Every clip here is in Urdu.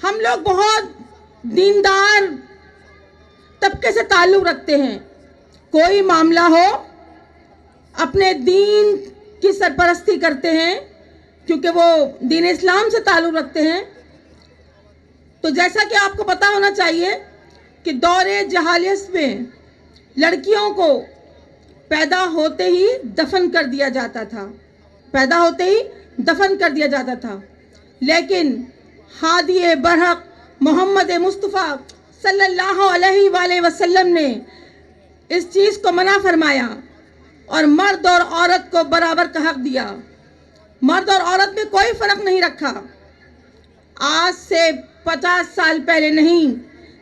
ہم لوگ بہت دیندار طبقے سے تعلق رکھتے ہیں. کوئی معاملہ ہو اپنے دین کی سرپرستی کرتے ہیں کیونکہ وہ دین اسلام سے تعلق رکھتے ہیں. تو جیسا کہ آپ کو پتہ ہونا چاہیے کہ دور جاہلیت میں لڑکیوں کو پیدا ہوتے ہی دفن کر دیا جاتا تھا. پیدا ہوتے ہی دفن کر دیا جاتا تھا. لیکن ہادی برحق محمد مصطفیٰ صلی اللہ علیہ وآلہ وسلم نے اس چیز کو منع فرمایا اور مرد اور عورت کو برابر کا حق دیا. مرد اور عورت میں کوئی فرق نہیں رکھا. آج سے 50 سال پہلے نہیں،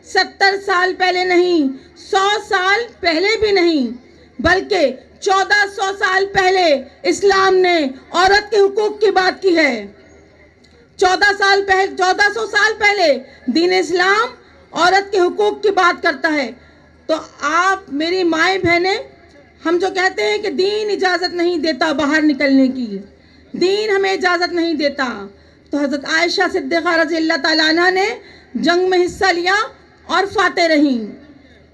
70 سال پہلے نہیں، 100 سال پہلے بھی نہیں، بلکہ 1400 سال پہلے اسلام نے عورت کے حقوق کی بات کی ہے. 1400 سال پہلے دین اسلام عورت کے حقوق کی بات کرتا ہے. تو آپ میری مائیں بہنیں، ہم جو کہتے ہیں کہ دین اجازت نہیں دیتا باہر نکلنے کی، دین ہمیں اجازت نہیں دیتا، تو حضرت عائشہ صدیقہ رضی اللہ تعالیٰ عنہ نے جنگ میں حصہ لیا اور فاتح رہیں.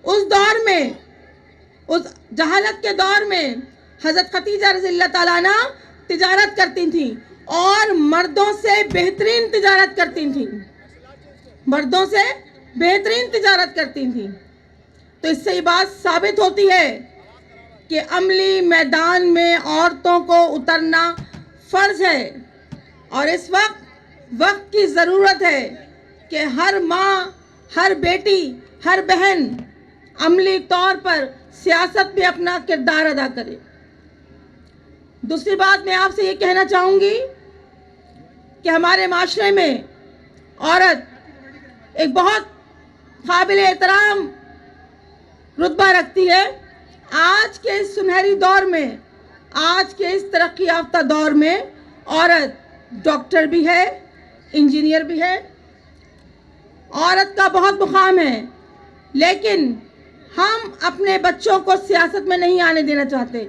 اس دور میں، اس جہالت کے دور میں حضرت خدیجہ رضی اللہ تعالیٰ عنہ تجارت کرتی تھیں اور مردوں سے بہترین تجارت کرتی تھیں. مردوں سے بہترین تجارت کرتی تھیں. تو اس سے یہ بات ثابت ہوتی ہے کہ عملی میدان میں عورتوں کو اترنا فرض ہے. اور اس وقت کی ضرورت ہے کہ ہر ماں، ہر بیٹی، ہر بہن عملی طور پر سیاست میں اپنا کردار ادا کرے. دوسری بات میں آپ سے یہ کہنا چاہوں گی کہ ہمارے معاشرے میں عورت ایک بہت قابل احترام رتبہ رکھتی ہے. آج کے اس سنہری دور میں، آج کے اس ترقی یافتہ دور میں عورت ڈاکٹر بھی ہے، انجینئر بھی ہے. عورت کا بہت مقام ہے. لیکن ہم اپنے بچوں کو سیاست میں نہیں آنے دینا چاہتے.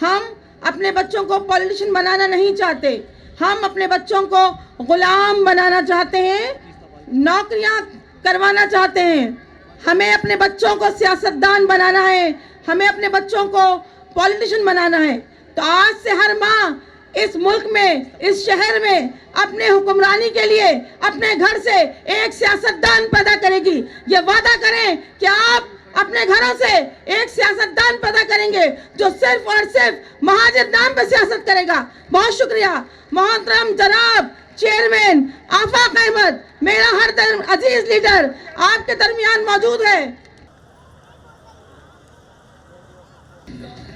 ہم اپنے بچوں کو پولیٹیشین بنانا نہیں چاہتے. ہم اپنے بچوں کو غلام بنانا چاہتے ہیں، نوکریاں کروانا چاہتے ہیں. ہمیں اپنے بچوں کو سیاستدان بنانا ہے، ہمیں اپنے بچوں کو پولیٹیشین بنانا ہے. تو آج سے ہر ماں اس ملک میں، اس شہر میں اپنے حکمرانی کے لیے اپنے گھر سے ایک سیاستدان پیدا کرے گی. یہ وعدہ کریں کہ آپ اپنے گھروں سے ایک سیاستدان پیدا کریں گے جو صرف اور صرف مہاجر نام پہ سیاست کرے گا. بہت شکریہ. محترم جناب چیئرمین آفاق احمد، میرا ہر عزیز لیڈر آپ کے درمیان موجود ہے.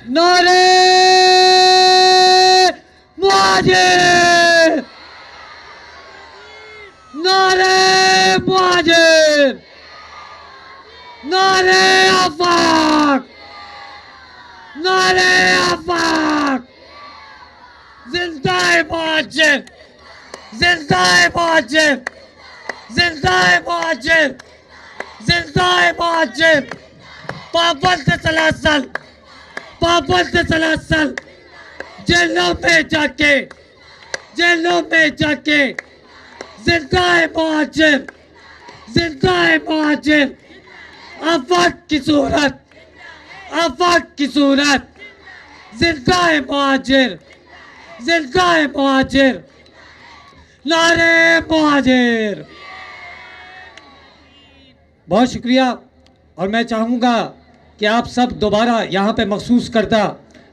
نعرہ مہاجر، نعرہ مہاجر، نعرہ آفاق، نعرہ آفاق. زندہ مہاجر، زندہ مہاجر، زندہ مہاجر، زندہ مہاجر. پابند سلاسل، پابند سلاسل، جیلوں میں جا کے، جیلوں میں جا کے زندہ مہاجر، زندہ مہاجر. آفاق کی صورت، آفاق کی صورت، زندہ مہاجر، زندہ مہاجر. نعرہ مہاجر. بہت شکریہ. اور میں چاہوں گا کہ آپ سب دوبارہ یہاں پہ مخصوص کردہ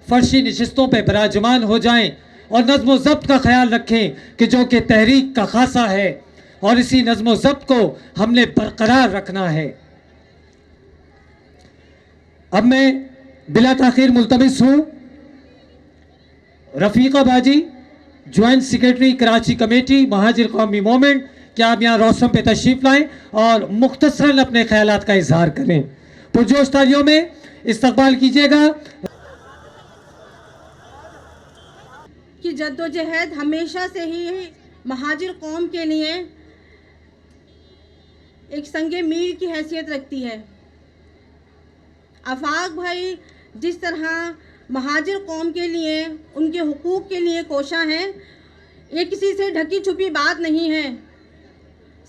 فرشی نشستوں پہ براجمان ہو جائیں اور نظم و ضبط کا خیال رکھیں کہ جو کہ تحریک کا خاصہ ہے، اور اسی نظم و ضبط کو ہم نے برقرار رکھنا ہے. اب میں بلا تاخیر ملتمس ہوں رفیقہ باجی، جوائنٹ سیکرٹری کراچی کمیٹی مہاجر قومی مومنٹ، کہ آپ یہاں روشن پہ تشریف لائیں اور مختصراً اپنے خیالات کا اظہار کریں. پرجوش تالیوں میں استقبال کیجیے گا. کی جدوجہد ہمیشہ سے ہی مہاجر قوم کے لیے ایک سنگ میل کی حیثیت رکھتی ہے. آفاق بھائی جس طرح مہاجر قوم کے لیے، ان کے حقوق کے لیے کوشاں ہیں، یہ کسی سے ڈھکی چھپی بات نہیں ہے.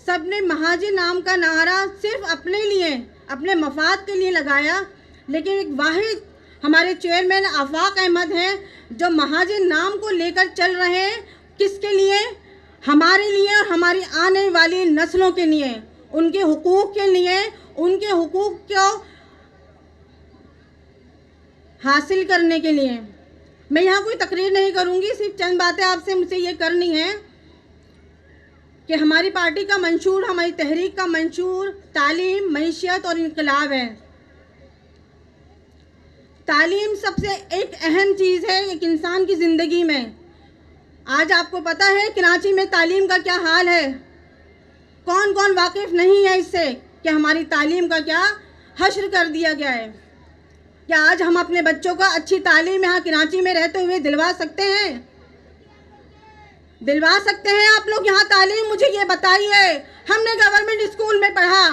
سب نے مہاجر نام کا نعرہ صرف اپنے لیے، اپنے مفاد کے لیے لگایا، لیکن ایک واحد ہمارے چیئرمین آفاق احمد ہیں جو مہاجر نام کو لے کر چل رہے ہیں. کس کے لیے؟ ہمارے لیے اور ہماری آنے والی نسلوں کے لیے، ان کے حقوق کے لیے، ان کے حقوق کو حاصل کرنے کے لیے. میں یہاں کوئی تقریر نہیں کروں گی، صرف چند باتیں آپ سے مجھے یہ کرنی ہے کہ ہماری پارٹی کا منشور، ہماری تحریک کا منشور تعلیم، معیشت اور انقلاب ہے. تعلیم سب سے ایک اہم چیز ہے ایک انسان کی زندگی میں. آج آپ کو پتہ ہے کراچی میں تعلیم کا کیا حال ہے. کون کون واقف نہیں ہے اس سے کہ ہماری تعلیم کا کیا حشر کر دیا گیا ہے. کیا آج ہم اپنے بچوں کو اچھی تعلیم یہاں کراچی میں رہتے ہوئے دلوا سکتے ہیں؟ دلوا سکتے ہیں آپ لوگ یہاں تعلیم؟ مجھے یہ بتائیے. ہم نے گورنمنٹ اسکول میں پڑھا،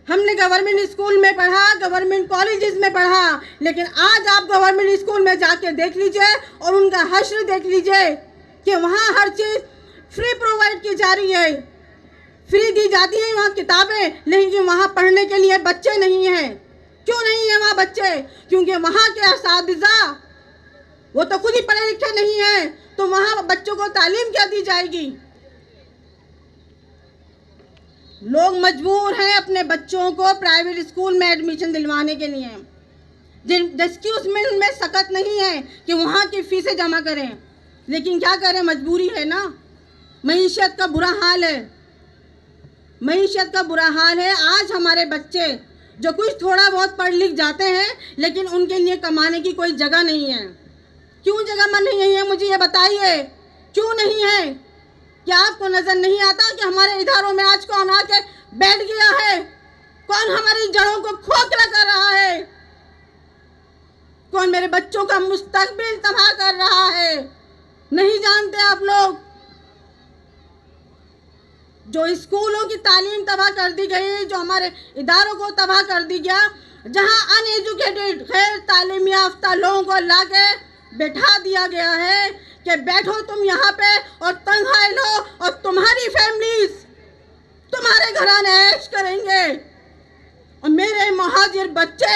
ہم نے گورنمنٹ اسکول میں پڑھا، گورنمنٹ کالجز میں پڑھا، لیکن آج آپ گورنمنٹ اسکول میں جا کے دیکھ لیجئے اور ان کا حشر دیکھ لیجئے کہ وہاں ہر چیز فری پرووائڈ کی جا رہی ہے، فری دی جاتی ہیں وہاں کتابیں، لیکن وہاں پڑھنے کے لیے بچے نہیں ہیں. کیوں نہیں ہیں وہاں بچے؟ کیونکہ وہاں کے اساتذہ وہ تو خود ہی پڑھے لکھے نہیں ہیں، تو وہاں بچوں کو تعلیم کیا دی جائے گی؟ لوگ مجبور ہیں اپنے بچوں کو پرائیویٹ اسکول میں ایڈمیشن دلوانے کے لیے. ڈسکیوزمنٹ میں سخت نہیں ہے کہ وہاں کی فیسیں جمع کریں، لیکن کیا کریں، مجبوری ہے نا. معیشت کا برا حال ہے، معیشت کا برا حال ہے. آج ہمارے بچے جو کچھ تھوڑا بہت پڑھ لکھ جاتے ہیں لیکن ان کے لیے کمانے کی کوئی جگہ نہیں ہے. کیوں جگہ نہیں ہے؟ مجھے یہ بتائیے کیوں نہیں ہے؟ کیا آپ کو نظر نہیں آتا کہ ہمارے اداروں میں آج کون آ کے بیٹھ گیا ہے؟ کون ہماری جڑوں کو کھوکھلا کر رہا ہے؟ کون میرے بچوں کا مستقبل تباہ کر رہا ہے؟ نہیں جانتے آپ لوگ؟ جو اسکولوں کی تعلیم تباہ کر دی گئی، جو ہمارے اداروں کو تباہ کر دی گیا، جہاں ان ایجوکیٹڈ غیر تعلیم یافتہ لوگوں کو لا کے بٹھا دیا گیا ہے کہ بیٹھو تم یہاں پہ اور تنخواہ لو اور تمہاری فیملیز، تمہارے گھرانے عیش کریں گے. اور میرے مہاجر بچے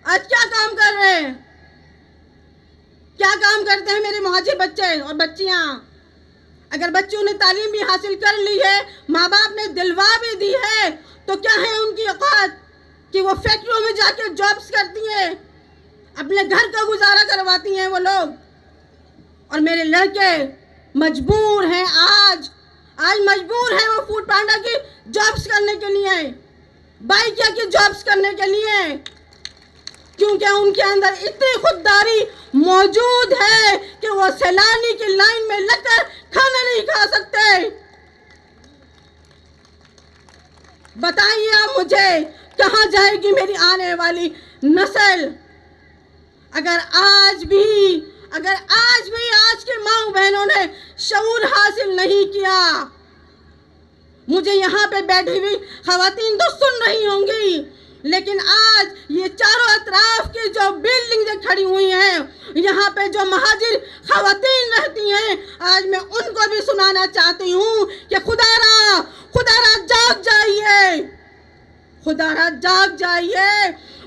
آج کیا کام کر رہے ہیں؟ کیا کام کرتے ہیں میرے مہاجر بچے اور بچیاں؟ اگر بچوں نے تعلیم بھی حاصل کر لی ہے، ماں باپ نے دلوا بھی دی ہے، تو کیا ہے ان کی اوقات کہ وہ فیکٹریوں میں جا کے جابس کرتی ہیں، اپنے گھر کا گزارا کرواتی ہیں وہ لوگ. اور میرے لڑکے مجبور ہیں، آج مجبور ہیں وہ فوڈ پانڈا کی جابس کرنے کے لیے، بائکیا کی جابس کرنے کے لیے، کیونکہ ان کے اندر اتنی خودداری موجود ہے کہ وہ سیلانی کی لائن میں لگ کر کھانا نہیں کھا سکتے. بتائیے آپ مجھے کہاں جائے گی میری آنے والی نسل؟ اگر آج بھی آج کے ماں بہنوں نے شعور حاصل نہیں کیا، مجھے یہاں پہ بیٹھی ہوئی خواتین تو سن رہی ہوں گی، لیکن آج یہ چاروں اطراف کی جو بلڈنگیں کھڑی ہوئی ہیں، یہاں پہ جو مہاجر خواتین رہتی ہیں، آج میں ان کو بھی سنانا چاہتی ہوں کہ خدا را جاگ جائیے، خدا را جاگ جائیے،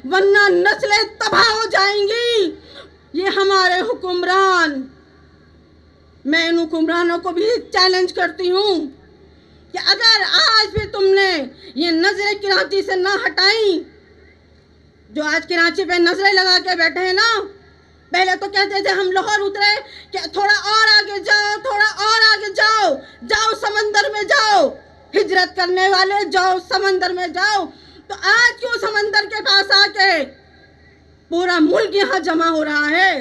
ورنہ نسلیں تباہ ہو جائیں گی. یہ ہمارے حکمران، میں ان حکمرانوں کو بھی چیلنج کرتی ہوں کہ اگر آج بھی تم نے یہ نظریں کراچی سے نہ ہٹائیں، جو آج کراچی پہ نظریں لگا کے بیٹھے ہیں نا، پہلے تو کہتے تھے ہم لاہور اترے کہ تھوڑا اور آگے جاؤ، تھوڑا اور آگے جاؤ، جاؤ سمندر میں جاؤ، ہجرت کرنے والے جاؤ سمندر میں جاؤ. تو آج کیوں سمندر کے پاس آ کے پورا ملک یہاں جمع ہو رہا ہے؟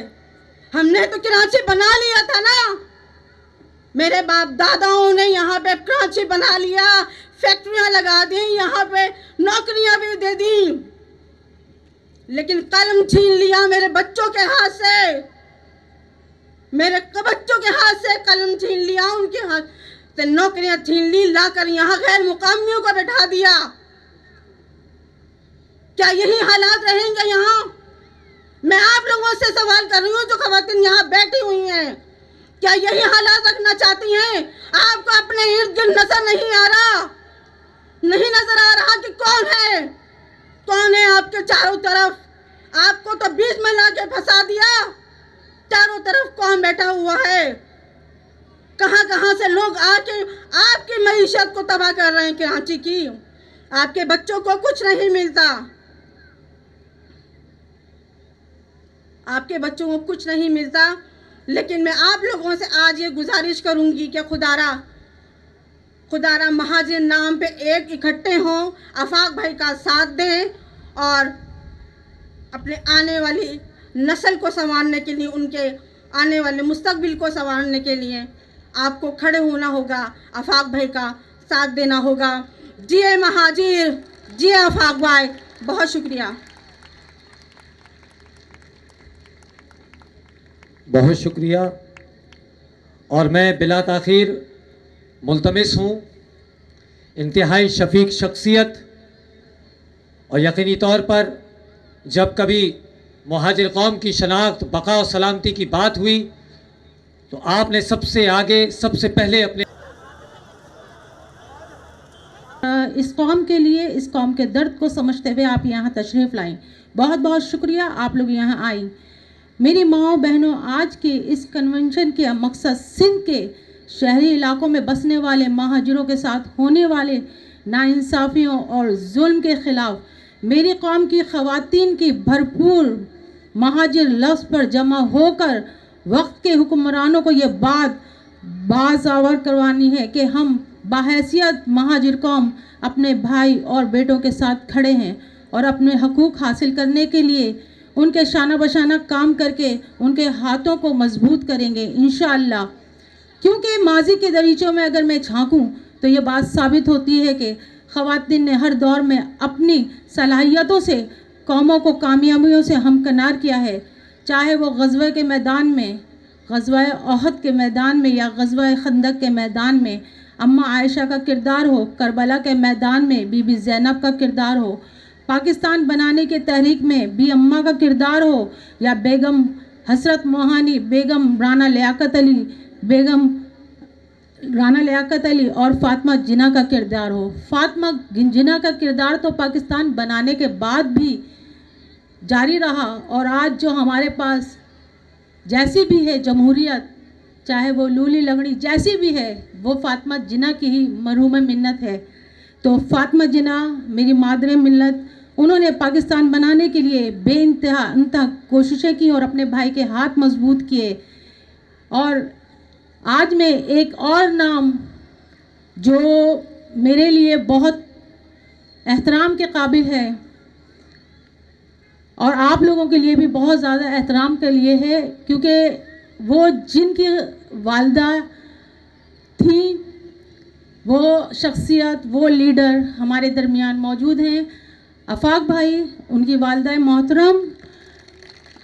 ہم نے تو کراچی بنا لیا تھا نا، میرے باپ داداؤں نے یہاں پہ کراچی بنا لیا، فیکٹریاں لگا دی، یہاں پہ نوکریاں بھی دے دی، لیکن قلم چھین لیا میرے بچوں کے ہاتھ سے، میرے بچوں کے ہاتھ سے قلم چھین لیا، ان کے ہاتھ سے نوکریاں چھین لی، لا کر یہاں غیر مقامیوں کو بٹھا دیا. کیا یہی حالات رہیں گے یہاں؟ میں آپ لوگوں سے سوال کر رہی ہوں جو خواتین یہاں بیٹھی ہوئی ہیں، کیا یہی حالات رکھنا چاہتی ہیں؟ آپ کو اپنے ارد گرد نظر نہیں آ رہا، نہیں نظر آ رہا کہ کون ہے آپ کے چاروں طرف؟ آپ کو تو بیچ میں لا کے پھنسا دیا، چاروں طرف کون بیٹھا ہوا ہے؟ کہاں کہاں سے لوگ آ کے آپ کی معیشت کو تباہ کر رہے ہیں کراچی کی۔ آپ کے بچوں کو کچھ نہیں ملتا، آپ کے بچوں کو کچھ نہیں ملتا، لیکن میں آپ لوگوں سے آج یہ گزارش کروں گی کہ خدارا مہاجر نام پہ ایک اکٹھے ہوں، آفاق بھائی کا ساتھ دیں اور اپنے آنے والی نسل کو سنوارنے کے لیے، ان کے آنے والے مستقبل کو سنوارنے کے لیے آپ کو کھڑے ہونا ہوگا، آفاق بھائی کا ساتھ دینا ہوگا۔ جیے مہاجر، جیے آفاق بھائی، بہت شکریہ۔ بہت شکریہ، اور میں بلا تاخیر ملتمس ہوں انتہائی شفیق شخصیت، اور یقینی طور پر جب کبھی مہاجر قوم کی شناخت، بقا و سلامتی کی بات ہوئی تو آپ نے سب سے آگے، سب سے پہلے اپنے اس قوم کے لیے، اس قوم کے درد کو سمجھتے ہوئے آپ یہاں تشریف لائیں۔ بہت بہت شکریہ آپ لوگ یہاں آئیں۔ میری ماؤں بہنوں، آج کے اس کنونشن کا مقصد سندھ کے شہری علاقوں میں بسنے والے مہاجروں کے ساتھ ہونے والے ناانصافیوں اور ظلم کے خلاف میری قوم کی خواتین کی بھرپور مہاجر لفظ پر جمع ہو کر وقت کے حکمرانوں کو یہ بات بازآور کروانی ہے کہ ہم بحیثیت مہاجر قوم اپنے بھائی اور بیٹوں کے ساتھ کھڑے ہیں اور اپنے حقوق حاصل کرنے کے لیے ان کے شانہ بشانہ کام کر کے ان کے ہاتھوں کو مضبوط کریں گے انشاءاللہ۔ کیونکہ ماضی کے دریچوں میں اگر میں جھانکوں تو یہ بات ثابت ہوتی ہے کہ خواتین نے ہر دور میں اپنی صلاحیتوں سے قوموں کو کامیابیوں سے ہمکنار کیا ہے، چاہے وہ غزوہ کے میدان میں، غزوہ احد کے میدان میں، یا غزوہ خندق کے میدان میں اماں عائشہ کا کردار ہو، کربلا کے میدان میں بی بی زینب کا کردار ہو، پاکستان بنانے کے تحریک میں بی اماں کا کردار ہو، یا بیگم حسرت موہانی، بیگم رانا لیاقت علی اور فاطمہ جناح کا کردار ہو۔ فاطمہ جناح کا کردار تو پاکستان بنانے کے بعد بھی جاری رہا، اور آج جو ہمارے پاس جیسی بھی ہے جمہوریت، چاہے وہ لولی لنگڑی جیسی بھی ہے، وہ فاطمہ جناح کی ہی مرحوم منت ہے۔ تو فاطمہ جناح میری مادر ملت، انہوں نے پاکستان بنانے کے لیے بے انتہا کوششیں کی اور اپنے بھائی کے ہاتھ مضبوط کیے۔ اور آج میں ایک اور نام جو میرے لیے بہت احترام کے قابل ہے اور آپ لوگوں کے لیے بھی بہت زیادہ احترام کے لیے ہے، کیونکہ وہ جن کی والدہ تھیں، وہ شخصیت، وہ لیڈر ہمارے درمیان موجود ہیں۔ آفاق بھائی، ان کی والدہ محترم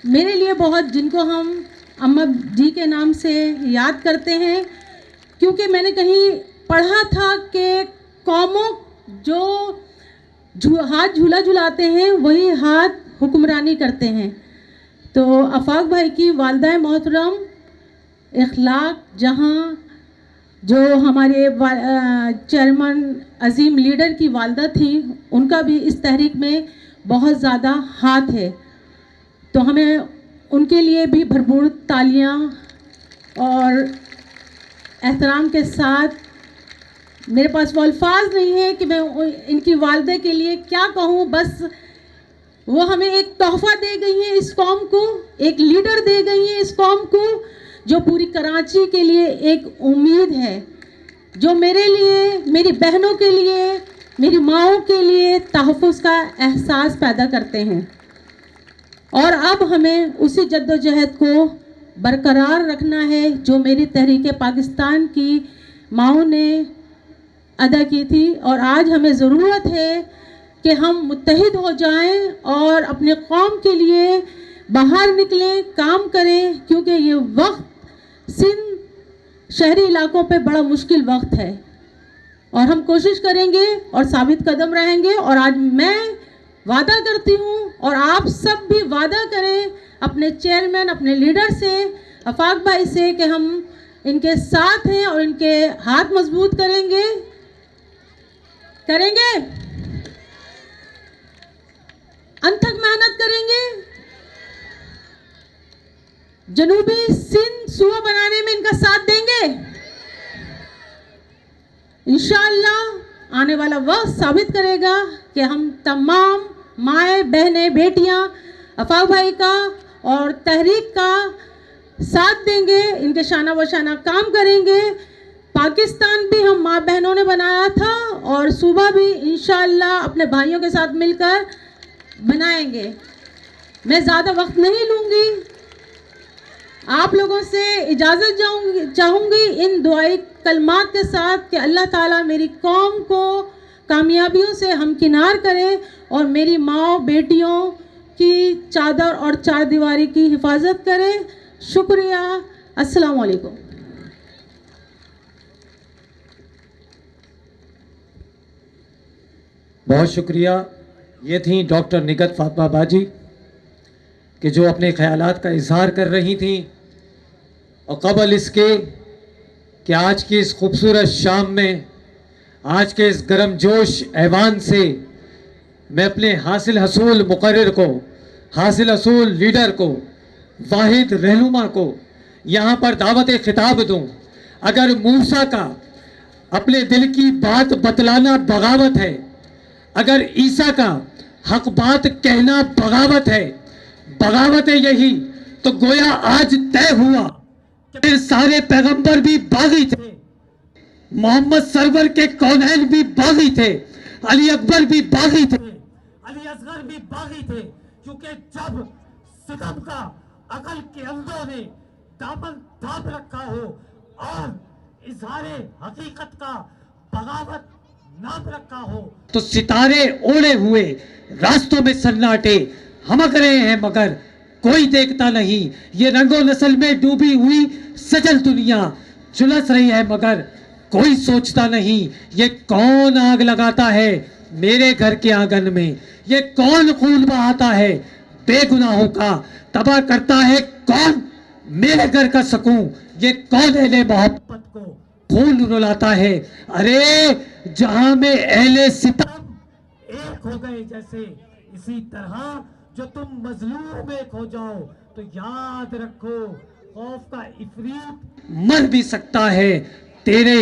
میرے لیے بہت، جن کو ہم اماں جی کے نام سے یاد کرتے ہیں، کیونکہ میں نے کہیں پڑھا تھا کہ قوموں جو ہاتھ جھولا جھلاتے ہیں وہی ہاتھ حکمرانی کرتے ہیں۔ تو آفاق بھائی کی والدہ محترم اخلاق جہاں، جو ہمارے چیئرمین عظیم لیڈر کی والدہ تھیں، ان کا بھی اس تحریک میں بہت زیادہ ہاتھ ہے۔ تو ہمیں ان کے لیے بھی بھرپور تالیاں اور احترام کے ساتھ، میرے پاس وہ الفاظ نہیں ہیں کہ میں ان کی والدہ کے لیے کیا کہوں، بس وہ ہمیں ایک تحفہ دے گئی ہیں اس قوم کو، ایک لیڈر دے گئی ہیں اس قوم کو، جو پوری کراچی کے لیے ایک امید ہے، جو میرے لیے، میری بہنوں کے لیے، میری ماؤں کے لیے تحفظ کا احساس پیدا کرتے ہیں۔ اور اب ہمیں اسی جد و جہد کو برقرار رکھنا ہے جو میری تحریک پاکستان کی ماؤں نے ادا کی تھی، اور آج ہمیں ضرورت ہے کہ ہم متحد ہو جائیں اور اپنے قوم کے لیے باہر نکلیں، کام کریں، کیونکہ یہ وقت سندھ شہری علاقوں پہ بڑا مشکل وقت ہے، اور ہم کوشش کریں گے اور ثابت قدم رہیں گے۔ اور آج میں وعدہ کرتی ہوں اور آپ سب بھی وعدہ کریں اپنے چیئرمین، اپنے لیڈر سے، آفاق بھائی سے، کہ ہم ان کے ساتھ ہیں اور ان کے ہاتھ مضبوط کریں گے انتھک محنت کریں گے. جنوبی سندھ صوبہ بنانے میں ان کا ساتھ دیں گے. انشاءاللہ آنے والا وقت ثابت کرے گا کہ ہم تمام مائیں بہنیں بیٹیاں آفاق بھائی کا اور تحریک کا ساتھ دیں گے, ان کے شانہ بشانہ کام کریں گے. پاکستان بھی ہم ماں بہنوں نے بنایا تھا اور صوبہ بھی انشاءاللہ اپنے بھائیوں کے ساتھ مل کر بنائیں گے. میں زیادہ وقت نہیں لوں گی, آپ لوگوں سے اجازت چاہوں گی ان دعائی کلمات کے ساتھ کہ اللہ تعالیٰ میری قوم کو کامیابیوں سے ہمکنار کرے اور میری ماں بیٹیوں کی چادر اور چار دیواری کی حفاظت کرے. شکریہ. السلام علیکم. بہت شکریہ. یہ تھیں ڈاکٹر نگہت فاطمہ باجی کہ جو اپنے خیالات کا اظہار کر رہی تھیں, اور قبل اس کے کہ آج کی اس خوبصورت شام میں, آج کے اس گرم جوش ایوان سے میں اپنے حاصل حصول مقرر کو, حاصل حصول لیڈر کو, واحد رہنما کو یہاں پر دعوت خطاب دوں. اگر موسیٰ کا اپنے دل کی بات بتلانا بغاوت ہے, اگر عیسیٰ کا حق بات کہنا بغاوت ہے یہی, تو گویا آج طے ہوا کہ پھر سارے پیغمبر بھی باغی تھے, محمد سرور کے کونین بھی باغی تھے, علی اکبر بھی باغی تھے, علی اصغر بھی باغی تھے. کیونکہ جب ستم کا عقل کے اندھوں نے دامن تھام رکھا ہو اور اظہار حقیقت کا بغاوت نام رکھا ہو, تو ستارے اوڑے ہوئے راستوں میں سناٹے ہمک رہے ہیں مگر کوئی دیکھتا نہیں. یہ رنگ و نسل میں ڈوبی ہوئی سجل دنیا جھلس رہی ہے مگر کوئی سوچتا نہیں. یہ کون آگ لگاتا ہے میرے گھر کے آنگن میں, یہ کون خون بہاتا ہے بے گناہوں کا, تباہ کرتا ہے کون میرے گھر کا سکون, یہ کون اہل محبت کو خون رلاتا ہے. ارے جہاں میں اہل ستم ایک ہو گئے جیسے, اسی طرح جو تم مظلوم ایک ہو جاؤ تو یاد رکھو خوف کا عفریت مر بھی سکتا ہے, تیرے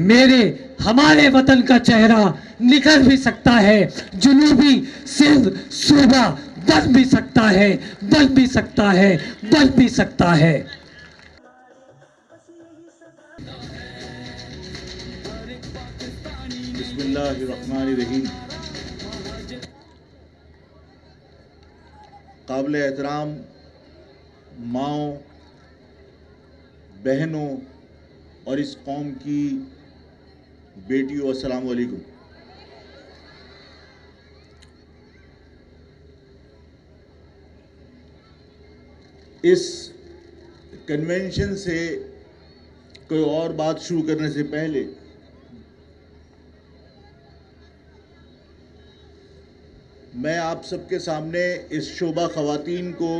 میرے ہمارے وطن کا چہرہ نکھر بھی سکتا ہے, جنوبی سندھ صوبہ بن بھی سکتا ہے, بن بھی سکتا ہے, بن بھی سکتا ہے. بسم اللہ الرحمن الرحیم. قابل احترام ماؤں, بہنوں اور اس قوم کی بیٹیوں, السلام علیکم. اس کنونشن سے کوئی اور بات شروع کرنے سے پہلے میں آپ سب کے سامنے اس شعبہ خواتین کو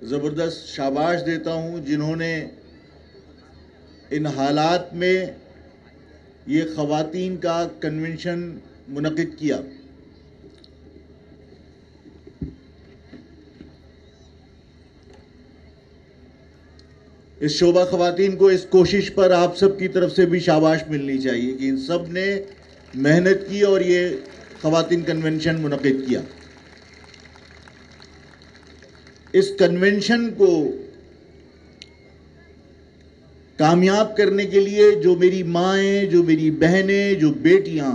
زبردست شاباش دیتا ہوں جنہوں نے ان حالات میں یہ خواتین کا کنونشن منعقد کیا. اس شعبہ خواتین کو اس کوشش پر آپ سب کی طرف سے بھی شاباش ملنی چاہیے کہ ان سب نے محنت کی اور یہ خواتین کنونشن منعقد کیا. اس کنونشن کو کامیاب کرنے کے لیے جو میری مائیں, جو میری بہنیں, جو بیٹیاں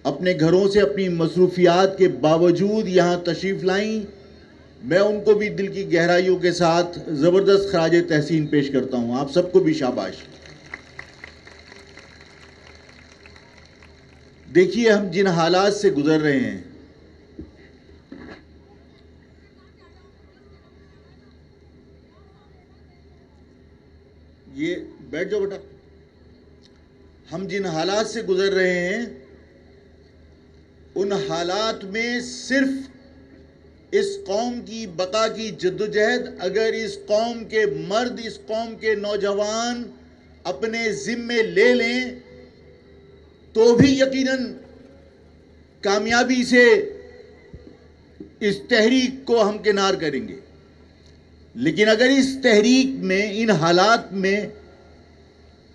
اپنے گھروں سے اپنی مصروفیات کے باوجود یہاں تشریف لائیں, میں ان کو بھی دل کی گہرائیوں کے ساتھ زبردست خراج تحسین پیش کرتا ہوں. آپ سب کو بھی شاباش. دیکھیے ہم جن حالات سے گزر رہے ہیں, یہ بیٹھ جاؤ بیٹا, ہم جن حالات سے گزر رہے ہیں ان حالات میں صرف اس قوم کی بقا کی جدوجہد اگر اس قوم کے مرد، اس قوم کے نوجوان اپنے ذمے لے لیں تو بھی یقیناً کامیابی سے اس تحریک کو ہم کنار کریں گے. لیکن اگر اس تحریک میں، ان حالات میں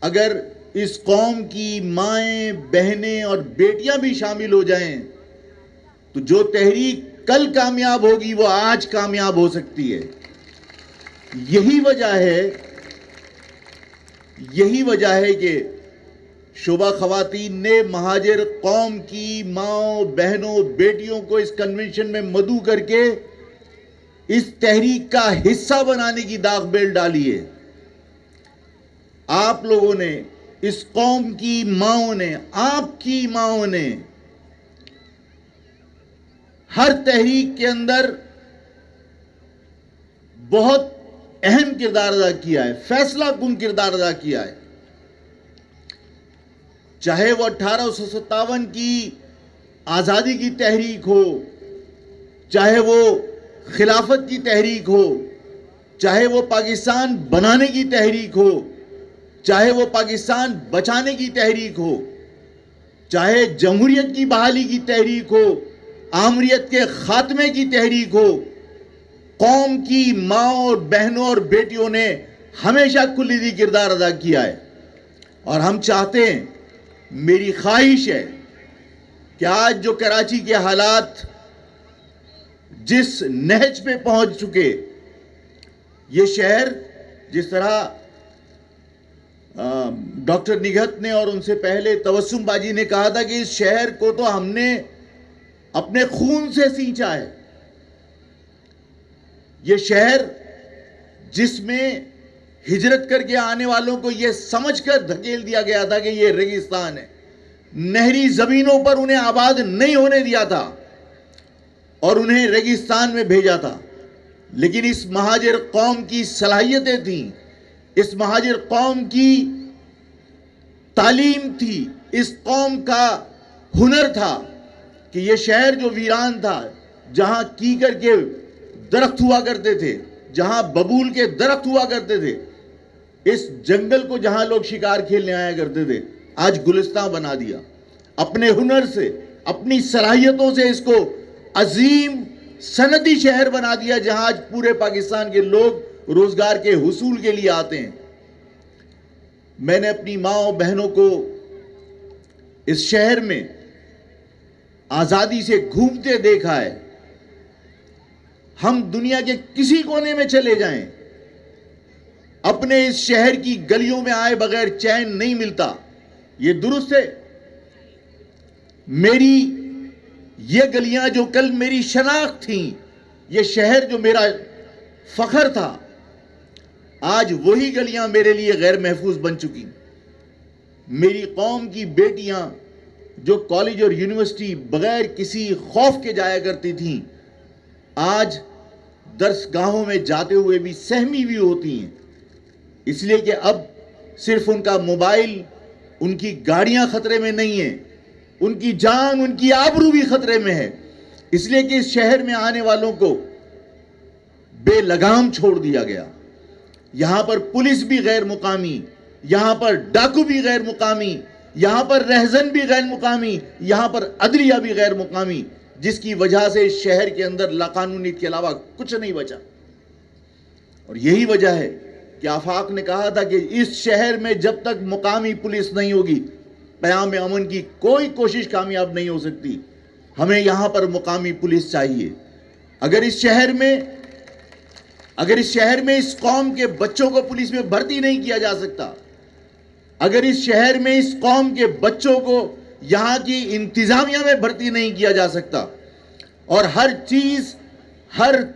اگر اس قوم کی مائیں، بہنیں اور بیٹیاں بھی شامل ہو جائیں تو جو تحریک کل کامیاب ہوگی وہ آج کامیاب ہو سکتی ہے. یہی وجہ ہے کہ شعبہ خواتین نے مہاجر قوم کی ماؤں، بہنوں، بیٹیوں کو اس کنونشن میں مدعو کر کے اس تحریک کا حصہ بنانے کی داغ بیل ڈالی ہے. آپ لوگوں نے، اس قوم کی ماؤں نے، آپ کی ماؤں نے ہر تحریک کے اندر بہت اہم کردار ادا کیا ہے، فیصلہ کن کردار ادا کیا ہے. چاہے وہ 1857 کی آزادی کی تحریک ہو، چاہے وہ خلافت کی تحریک ہو، چاہے وہ پاکستان بنانے کی تحریک ہو، چاہے وہ پاکستان بچانے کی تحریک ہو، چاہے جمہوریت کی بحالی کی تحریک ہو، آمریت کے خاتمے کی تحریک ہو، قوم کی ماں اور بہنوں اور بیٹیوں نے ہمیشہ کلیدی کردار ادا کیا ہے. اور ہم چاہتے ہیں، میری خواہش ہے کہ آج جو کراچی کے حالات جس نہج پہ پہنچ چکے، یہ شہر جس طرح ڈاکٹر نگہت نے اور ان سے پہلے تبسم باجی نے کہا تھا کہ اس شہر کو تو ہم نے اپنے خون سے سینچا ہے. یہ شہر جس میں ہجرت کر کے آنے والوں کو یہ سمجھ کر دھکیل دیا گیا تھا کہ یہ ریگستان ہے، نہری زمینوں پر انہیں آباد نہیں ہونے دیا تھا اور انہیں ریگستان میں بھیجا تھا. لیکن اس مہاجر قوم کی صلاحیتیں تھیں، اس مہاجر قوم کی تعلیم تھی، اس قوم کا ہنر تھا کہ یہ شہر جو ویران تھا، جہاں کیکر کے درخت ہوا کرتے تھے، جہاں ببول کے درخت ہوا کرتے تھے، اس جنگل کو جہاں لوگ شکار کھیلنے آیا کرتے تھے، آج گلستان بنا دیا. اپنے ہنر سے، اپنی صلاحیتوں سے اس کو عظیم صنعتی شہر بنا دیا جہاں آج پورے پاکستان کے لوگ روزگار کے حصول کے لیے آتے ہیں. میں نے اپنی ماں بہنوں کو اس شہر میں آزادی سے گھومتے دیکھا ہے. ہم دنیا کے کسی کونے میں چلے جائیں، اپنے اس شہر کی گلیوں میں آئے بغیر چین نہیں ملتا. یہ درست ہے، میری یہ گلیاں جو کل میری شناخت تھیں، یہ شہر جو میرا فخر تھا، آج وہی گلیاں میرے لیے غیر محفوظ بن چکی. میری قوم کی بیٹیاں جو کالج اور یونیورسٹی بغیر کسی خوف کے جایا کرتی تھیں، آج درس گاہوں میں جاتے ہوئے بھی سہمی بھی ہوتی ہیں، اس لیے کہ اب صرف ان کا موبائل، ان کی گاڑیاں خطرے میں نہیں ہیں، ان کی جان، ان کی آبرو بھی خطرے میں ہے. اس لیے کہ اس شہر میں آنے والوں کو بے لگام چھوڑ دیا گیا. یہاں پر پولیس بھی غیر مقامی، یہاں پر ڈاکو بھی غیر مقامی، یہاں پر رہزن بھی غیر مقامی، یہاں پر عدلیہ بھی غیر مقامی، جس کی وجہ سے اس شہر کے اندر لاقانونیت کے علاوہ کچھ نہیں بچا. اور یہی وجہ ہے کہ آفاق نے کہا تھا کہ اس شہر میں جب تک مقامی پولیس نہیں ہوگی، قیام امن کی کوئی کوشش کامیاب نہیں ہو سکتی. ہمیں یہاں پر مقامی پولیس چاہیے. اگر اس شہر میں اس قوم کے بچوں کو پولیس میں بھرتی نہیں کیا جا سکتا، اگر اس شہر میں اس قوم کے بچوں کو یہاں کی انتظامیہ میں بھرتی نہیں کیا جا سکتا، اور ہر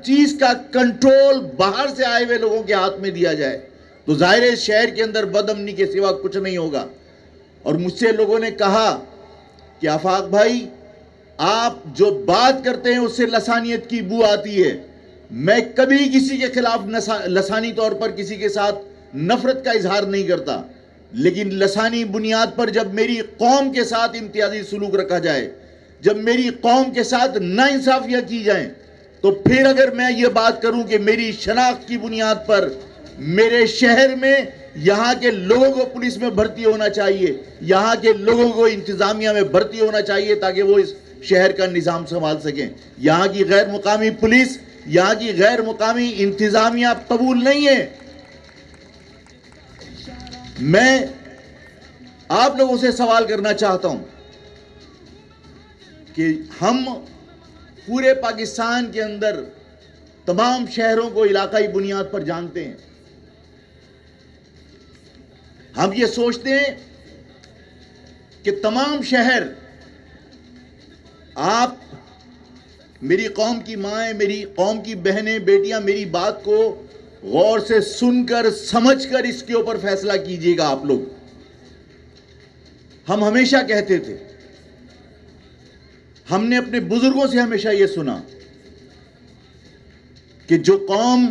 چیز کا کنٹرول باہر سے آئے ہوئے لوگوں کے ہاتھ میں دیا جائے، تو ظاہر ہے اس شہر کے اندر بد امنی کے سوا کچھ نہیں ہوگا. اور مجھ سے لوگوں نے کہا کہ آفاق بھائی، آپ جو بات کرتے ہیں اس سے لسانیت کی بو آتی ہے. میں کبھی کسی کے خلاف لسانی طور پر کسی کے ساتھ نفرت کا اظہار نہیں کرتا، لیکن لسانی بنیاد پر جب میری قوم کے ساتھ امتیازی سلوک رکھا جائے، جب میری قوم کے ساتھ ناانصافیاں کی جائیں، تو پھر اگر میں یہ بات کروں کہ میری شناخت کی بنیاد پر میرے شہر میں یہاں کے لوگوں کو پولیس میں بھرتی ہونا چاہیے, یہاں کے لوگوں کو انتظامیہ میں بھرتی ہونا چاہیے تاکہ وہ اس شہر کا نظام سنبھال سکیں. یہاں کی غیر مقامی پولیس, یہاں کی غیر مقامی انتظامیہ قبول نہیں ہے. میں آپ لوگوں سے سوال کرنا چاہتا ہوں کہ ہم پورے پاکستان کے اندر تمام شہروں کو علاقائی بنیاد پر جانتے ہیں. ہم یہ سوچتے ہیں کہ تمام شہر, آپ میری قوم کی مائیں, میری قوم کی بہنیں, بیٹیاں, میری بات کو غور سے سن کر سمجھ کر اس کے اوپر فیصلہ کیجئے گا. آپ لوگ, ہم ہمیشہ کہتے تھے, ہم نے اپنے بزرگوں سے ہمیشہ یہ سنا کہ جو قوم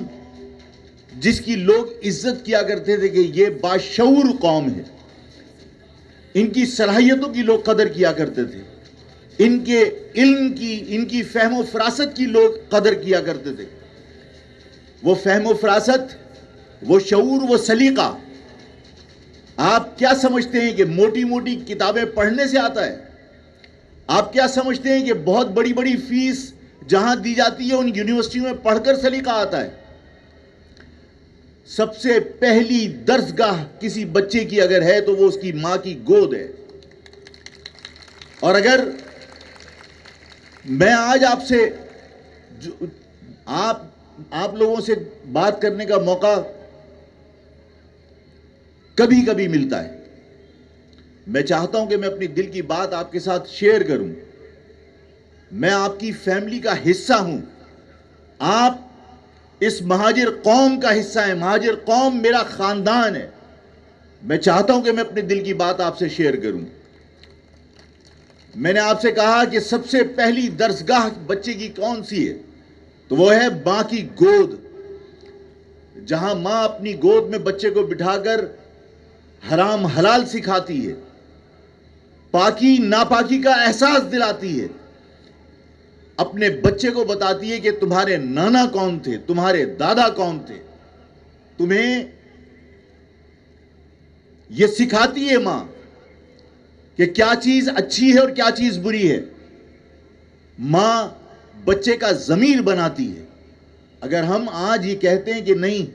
جس کی لوگ عزت کیا کرتے تھے کہ یہ باشعور قوم ہے, ان کی صلاحیتوں کی لوگ قدر کیا کرتے تھے, ان کے علم کی, ان کی فہم و فراست کی لوگ قدر کیا کرتے تھے. وہ فہم و فراست, وہ شعور, وہ سلیقہ آپ کیا سمجھتے ہیں کہ موٹی موٹی کتابیں پڑھنے سے آتا ہے؟ آپ کیا سمجھتے ہیں کہ بہت بڑی بڑی فیس جہاں دی جاتی ہے ان یونیورسٹیوں میں پڑھ کر سلیقہ آتا ہے؟ سب سے پہلی درسگاہ کسی بچے کی اگر ہے تو وہ اس کی ماں کی گود ہے. اور اگر میں آج آپ سے آپ لوگوں سے بات کرنے کا موقع کبھی کبھی ملتا ہے, میں چاہتا ہوں کہ میں اپنی دل کی بات آپ کے ساتھ شیئر کروں. میں آپ کی فیملی کا حصہ ہوں, آپ اس مہاجر قوم کا حصہ ہیں, مہاجر قوم میرا خاندان ہے. میں چاہتا ہوں کہ میں اپنے دل کی بات آپ سے شیئر کروں. میں نے آپ سے کہا کہ سب سے پہلی درسگاہ بچے کی کون سی ہے, تو وہ ہے ماں کی گود. جہاں ماں اپنی گود میں بچے کو بٹھا کر حرام حلال سکھاتی ہے, پاکی ناپاکی کا احساس دلاتی ہے, اپنے بچے کو بتاتی ہے کہ تمہارے نانا کون تھے, تمہارے دادا کون تھے, تمہیں یہ سکھاتی ہے ماں کہ کیا چیز اچھی ہے اور کیا چیز بری ہے. ماں بچے کا ضمیر بناتی ہے. اگر ہم آج یہ کہتے ہیں کہ نہیں,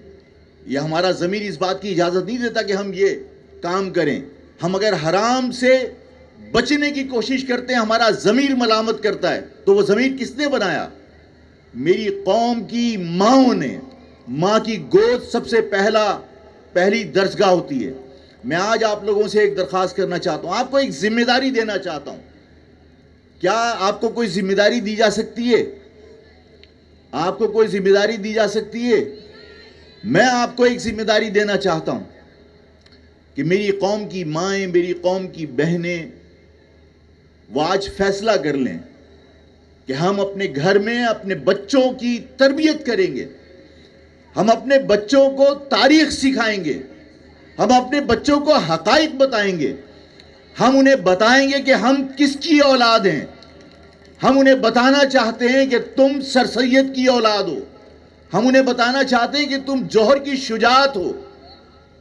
یہ ہمارا ضمیر اس بات کی اجازت نہیں دیتا کہ ہم یہ کام کریں, ہم اگر حرام سے بچنے کی کوشش کرتے ہیں, ہمارا ضمیر ملامت کرتا ہے, تو وہ ضمیر کس نے بنایا؟ میری قوم کی ماؤں نے. ماں کی گود سب سے پہلی درسگاہ ہوتی ہے. میں آج آپ لوگوں سے ایک درخواست کرنا چاہتا ہوں, آپ کو ایک ذمہ داری دینا چاہتا ہوں. کیا آپ کو کوئی ذمہ داری دی جا سکتی ہے؟ آپ کو کوئی ذمہ داری دی جا سکتی ہے؟ میں آپ کو ایک ذمہ داری دینا چاہتا ہوں کہ میری قوم کی مائیں, میری قوم کی بہنیں, وہ آج فیصلہ کر لیں کہ ہم اپنے گھر میں اپنے بچوں کی تربیت کریں گے, ہم اپنے بچوں کو تاریخ سکھائیں گے, ہم اپنے بچوں کو حقائق بتائیں گے, ہم انہیں بتائیں گے کہ ہم کس کی اولاد ہیں. ہم انہیں بتانا چاہتے ہیں کہ تم سر سید کی اولاد ہو, ہم انہیں بتانا چاہتے ہیں کہ تم جوہر کی شجاعت ہو,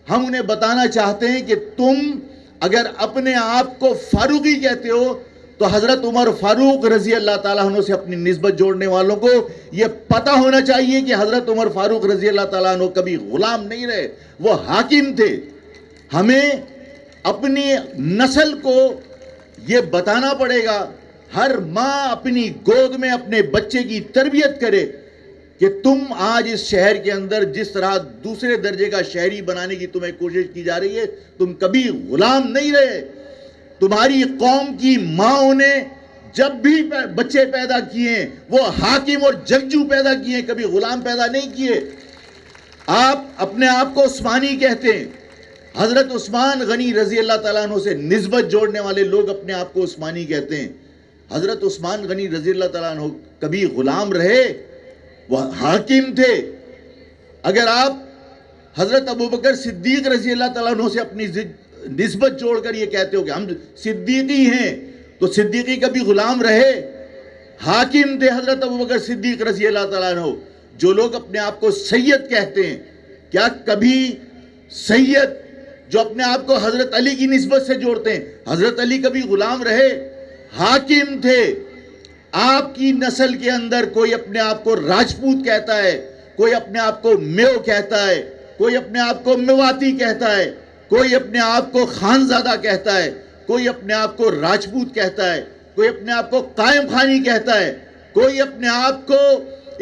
ہم انہیں بتانا چاہتے ہیں کہ تم اگر اپنے آپ کو فاروقی کہتے ہو تو حضرت عمر فاروق رضی اللہ تعالیٰ عنہ سے اپنی نسبت جوڑنے والوں کو یہ پتہ ہونا چاہیے کہ حضرت عمر فاروق رضی اللہ تعالیٰ عنہ کبھی غلام نہیں رہے, وہ حاکم تھے. ہمیں اپنی نسل کو یہ بتانا پڑے گا, ہر ماں اپنی گود میں اپنے بچے کی تربیت کرے کہ تم آج اس شہر کے اندر جس طرح دوسرے درجے کا شہری بنانے کی تمہیں کوشش کی جا رہی ہے, تم کبھی غلام نہیں رہے. تمہاری قوم کی ماؤں نے جب بھی بچے پیدا کیے وہ حاکم اور جنگجو پیدا کیے, کبھی غلام پیدا نہیں کیے. آپ اپنے آپ کو عثمانی کہتے ہیں, حضرت عثمان غنی رضی اللہ تعالیٰ عنہ سے نسبت جوڑنے والے لوگ اپنے آپ کو عثمانی کہتے ہیں. حضرت عثمان غنی رضی اللہ تعالیٰ عنہ کبھی غلام رہے, وہ حاکم تھے. اگر آپ حضرت ابوبکر صدیق رضی اللہ تعالیٰ عنہ سے اپنی نسبت جوڑ کر یہ کہتے ہو کہ ہم صدیقی ہیں, تو صدیقی کبھی غلام رہے؟ حاکم تھے حضرت ابوبکر صدیق رضی اللہ تعالیٰ عنہ. جو لوگ اپنے آپ کو سید کہتے ہیں, کیا کبھی سید جو اپنے آپ کو حضرت علی کی نسبت سے جوڑتے ہیں, حضرت علی کبھی غلام رہے؟ حاکم تھے. آپ کی نسل کے اندر کوئی اپنے آپ کو راجپوت کہتا ہے, کوئی اپنے آپ کو میو کہتا ہے, کوئی اپنے آپ کو میواتی کہتا ہے, کوئی اپنے آپ کو خانزادہ کہتا ہے, کوئی اپنے آپ کو راجپوت کہتا ہے, کوئی اپنے آپ کو قائم خانی کہتا ہے, کوئی اپنے آپ کو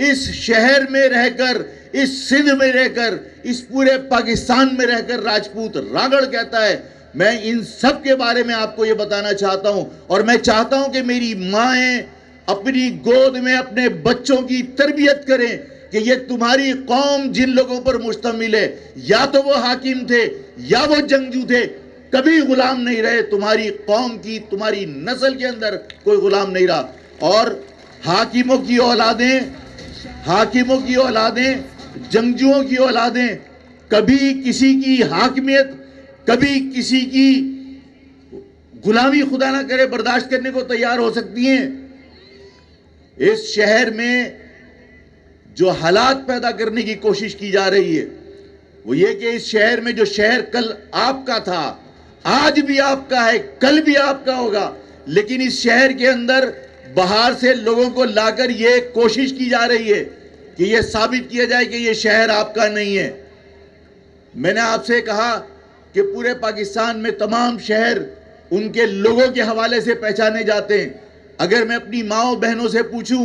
اس شہر میں رہ کر, اس سندھ میں رہ کر, اس پورے پاکستان میں رہ کر راجپوت راگڑ کہتا ہے. میں ان سب کے بارے میں آپ کو یہ بتانا چاہتا ہوں, اور میں چاہتا ہوں کہ میری مائیں اپنی گود میں اپنے بچوں کی تربیت کریں کہ یہ تمہاری قوم جن لوگوں پر مشتمل ہے, یا تو وہ حاکم تھے یا وہ جنگجو تھے, کبھی غلام نہیں رہے. تمہاری قوم کی, تمہاری نسل کے اندر کوئی غلام نہیں رہا. اور حاکموں کی اولادیں, جنگجوؤں کی اولادیں کبھی کسی کی حاکمیت, کبھی کسی کی غلامی خدا نہ کرے برداشت کرنے کو تیار ہو سکتی ہیں. اس شہر میں جو حالات پیدا کرنے کی کوشش کی جا رہی ہے وہ یہ کہ اس شہر میں, جو شہر کل آپ کا تھا, آج بھی آپ کا ہے, کل بھی آپ کا ہوگا, لیکن اس شہر کے اندر باہر سے لوگوں کو لا کر یہ کوشش کی جا رہی ہے کہ یہ ثابت کیا جائے کہ یہ شہر آپ کا نہیں ہے. میں نے آپ سے کہا کہ پورے پاکستان میں تمام شہر ان کے لوگوں کے حوالے سے پہچانے جاتے ہیں. اگر میں اپنی ماؤں بہنوں سے پوچھوں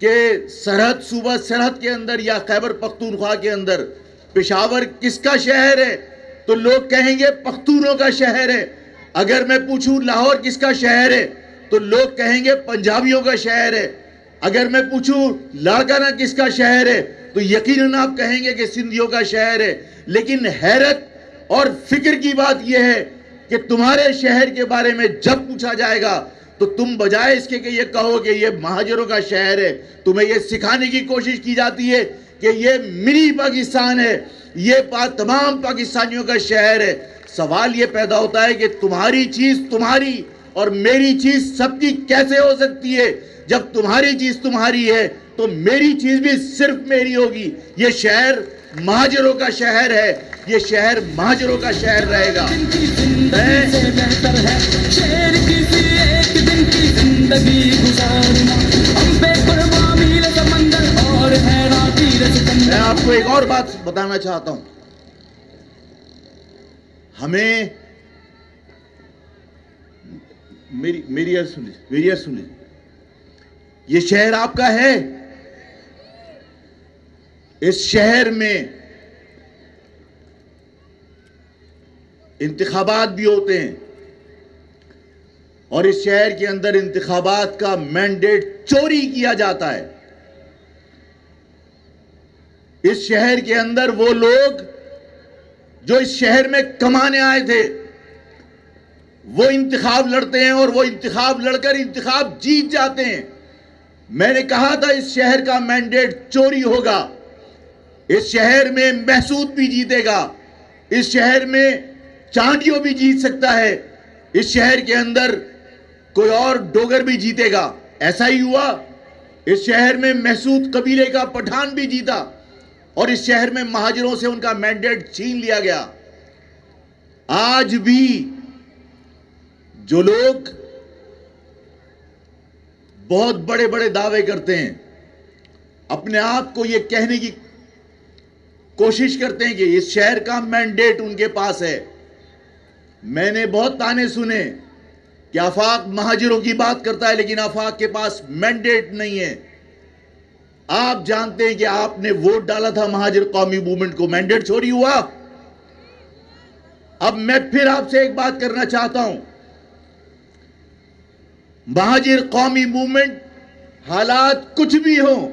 کہ سرحد, صوبہ سرحد کے اندر یا خیبر پختونخوا کے اندر پشاور کس کا شہر ہے, تو لوگ کہیں گے پختونوں کا شہر ہے. اگر میں پوچھوں لاہور کس کا شہر ہے تو لوگ کہیں گے پنجابیوں کا شہر ہے. اگر میں پوچھوں لاڑکانہ کس کا شہر ہے تو یقیناً آپ کہیں گے کہ سندھیوں کا شہر ہے. لیکن حیرت اور فکر کی بات یہ ہے کہ تمہارے شہر کے بارے میں جب پوچھا جائے گا تو تم بجائے اس کے کہ یہ کہو کہ یہ مہاجروں کا شہر ہے, تمہیں یہ سکھانے کی کوشش کی جاتی ہے کہ یہ منی پاکستان ہے, یہ تمام پاکستانیوں کا شہر ہے. سوال یہ پیدا ہوتا ہے کہ تمہاری چیز تمہاری اور میری چیز سب کی کیسے ہو سکتی ہے؟ جب تمہاری چیز تمہاری ہے تو میری چیز بھی صرف میری ہوگی. یہ شہر مہاجروں کا شہر ہے, یہ شہر مہاجروں کا شہر رہے گا. میں آپ کو ایک اور بات بتانا چاہتا ہوں. ہمیں میری عرض سنیں. یہ شہر آپ کا ہے. اس شہر میں انتخابات بھی ہوتے ہیں اور اس شہر کے اندر انتخابات کا مینڈیٹ چوری کیا جاتا ہے. اس شہر کے اندر وہ لوگ جو اس شہر میں کمانے آئے تھے وہ انتخاب لڑتے ہیں اور وہ انتخاب لڑ کر انتخاب جیت جاتے ہیں. میں نے کہا تھا اس شہر کا مینڈیٹ چوری ہوگا. اس شہر میں محسود بھی جیتے گا, اس شہر میں چانڈیوں بھی جیت سکتا ہے, اس شہر کے اندر کوئی اور ڈوگر بھی جیتے گا. ایسا ہی ہوا. اس شہر میں محسود قبیلے کا پٹھان بھی جیتا اور اس شہر میں مہاجروں سے ان کا مینڈیٹ چھین لیا گیا. آج بھی جو لوگ بہت بڑے بڑے دعوے کرتے ہیں, اپنے آپ کو یہ کہنے کی کوشش کرتے ہیں کہ اس شہر کا مینڈیٹ ان کے پاس ہے. میں نے بہت تانے سنے کہ آفاق مہاجروں کی بات کرتا ہے لیکن آفاق کے پاس مینڈیٹ نہیں ہے. آپ جانتے ہیں کہ آپ نے ووٹ ڈالا تھا مہاجر قومی موومنٹ کو, مینڈیٹ چوری ہوا. اب میں پھر آپ سے ایک بات کرنا چاہتا ہوں. مہاجر قومی موومنٹ حالات کچھ بھی ہوں,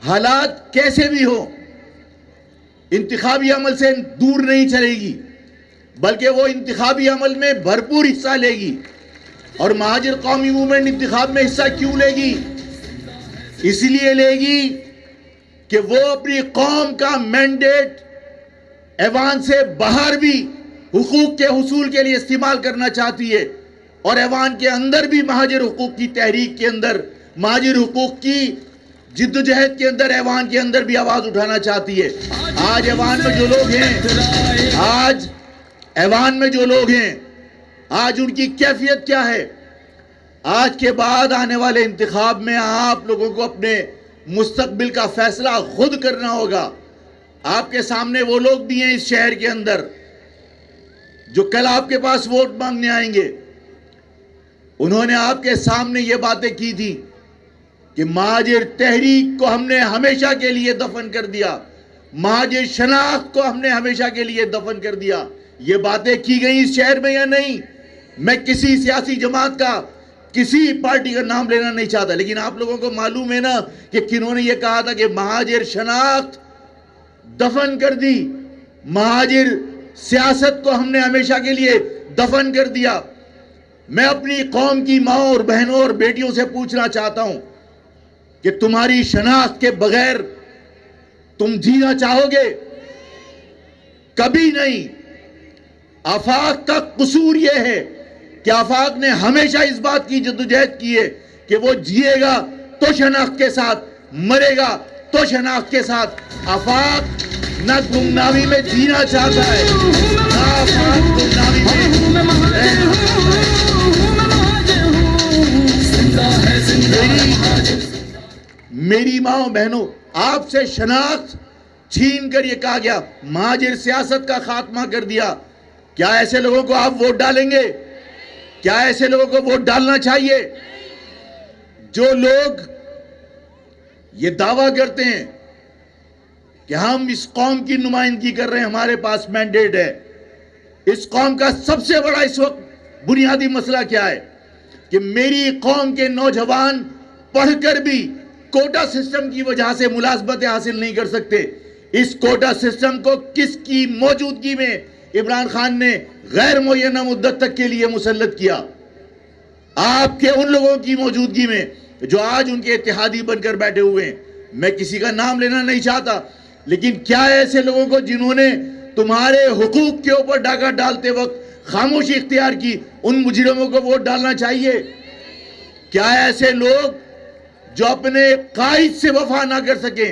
حالات کیسے بھی ہوں, انتخابی عمل سے دور نہیں چلے گی بلکہ وہ انتخابی عمل میں بھرپور حصہ لے گی. اور مہاجر قومی موومنٹ انتخاب میں حصہ کیوں لے گی؟ اس لیے لے گی کہ وہ اپنی قوم کا مینڈیٹ ایوان سے باہر بھی حقوق کے حصول کے لیے استعمال کرنا چاہتی ہے. اور ایوان کے اندر بھی مہاجر حقوق کی تحریک کے اندر، مہاجر حقوق کی جد و جہد کے اندر ایوان کے اندر بھی آواز اٹھانا چاہتی ہے۔ آج ایوان میں جو لوگ ہیں، آج ایوان میں جو لوگ ہیں، آج ان کی کیفیت کیا ہے؟ آج کے بعد آنے والے انتخاب میں آپ لوگوں کو اپنے مستقبل کا فیصلہ خود کرنا ہوگا۔ آپ کے سامنے وہ لوگ بھی ہیں اس شہر کے اندر جو کل آپ کے پاس ووٹ مانگنے آئیں گے۔ انہوں نے آپ کے سامنے یہ باتیں کی تھی کہ مہاجر تحریک کو ہم نے ہمیشہ کے لیے دفن کر دیا، مہاجر شناخت کو ہم نے ہمیشہ کے لیے دفن کر دیا۔ یہ باتیں کی گئی اس شہر میں یا نہیں؟ میں کسی سیاسی جماعت کا، کسی پارٹی کا نام لینا نہیں چاہتا، لیکن آپ لوگوں کو معلوم ہے نا کہ کنہوں نے یہ کہا تھا کہ مہاجر شناخت دفن کر دی، مہاجر سیاست کو ہم نے ہمیشہ کے لیے دفن کر دیا۔ میں اپنی قوم کی ماں اور بہنوں اور بیٹیوں سے پوچھنا چاہتا ہوں کہ تمہاری شناخت کے بغیر تم جینا چاہو گے؟ کبھی نہیں۔ آفاق کا قصور یہ ہے کہ آفاق نے ہمیشہ اس بات کی جدوجہد کی ہے کہ وہ جیے گا تو شناخت کے ساتھ، مرے گا تو شناخت کے ساتھ۔ آفاق نہ گمنامی میں جینا چاہتا ہے، نہ آفاق گمنامی میں رہنا چاہتا ہے۔ میری ماں و بہنوں، آپ سے شناخت چھین کر یہ کہا گیا مہاجر سیاست کا خاتمہ کر دیا۔ کیا ایسے لوگوں کو آپ ووٹ ڈالیں گے؟ کیا ایسے لوگوں کو ووٹ ڈالنا چاہیے؟ جو لوگ یہ دعویٰ کرتے ہیں کہ ہم اس قوم کی نمائندگی کر رہے ہیں، ہمارے پاس مینڈیٹ ہے۔ اس قوم کا سب سے بڑا اس وقت بنیادی مسئلہ کیا ہے کہ میری قوم کے نوجوان پڑھ کر بھی کوٹا سسٹم کی وجہ سے ملازمتیں حاصل نہیں کر سکتے۔ اس کوٹا سسٹم کو کس کی موجودگی میں عمران خان نے غیر معینہ مدت تک کے لیے مسلط کیا؟ آپ کے ان لوگوں کی موجودگی میں جو آج ان کے اتحادی بن کر بیٹھے ہوئے ہیں۔ میں کسی کا نام لینا نہیں چاہتا، لیکن کیا ایسے لوگوں کو جنہوں نے تمہارے حقوق کے اوپر ڈاکہ ڈالتے وقت خاموشی اختیار کی، ان مجرموں کو ووٹ ڈالنا چاہیے؟ کیا ایسے لوگ جو اپنے قائد سے وفا نہ کر سکیں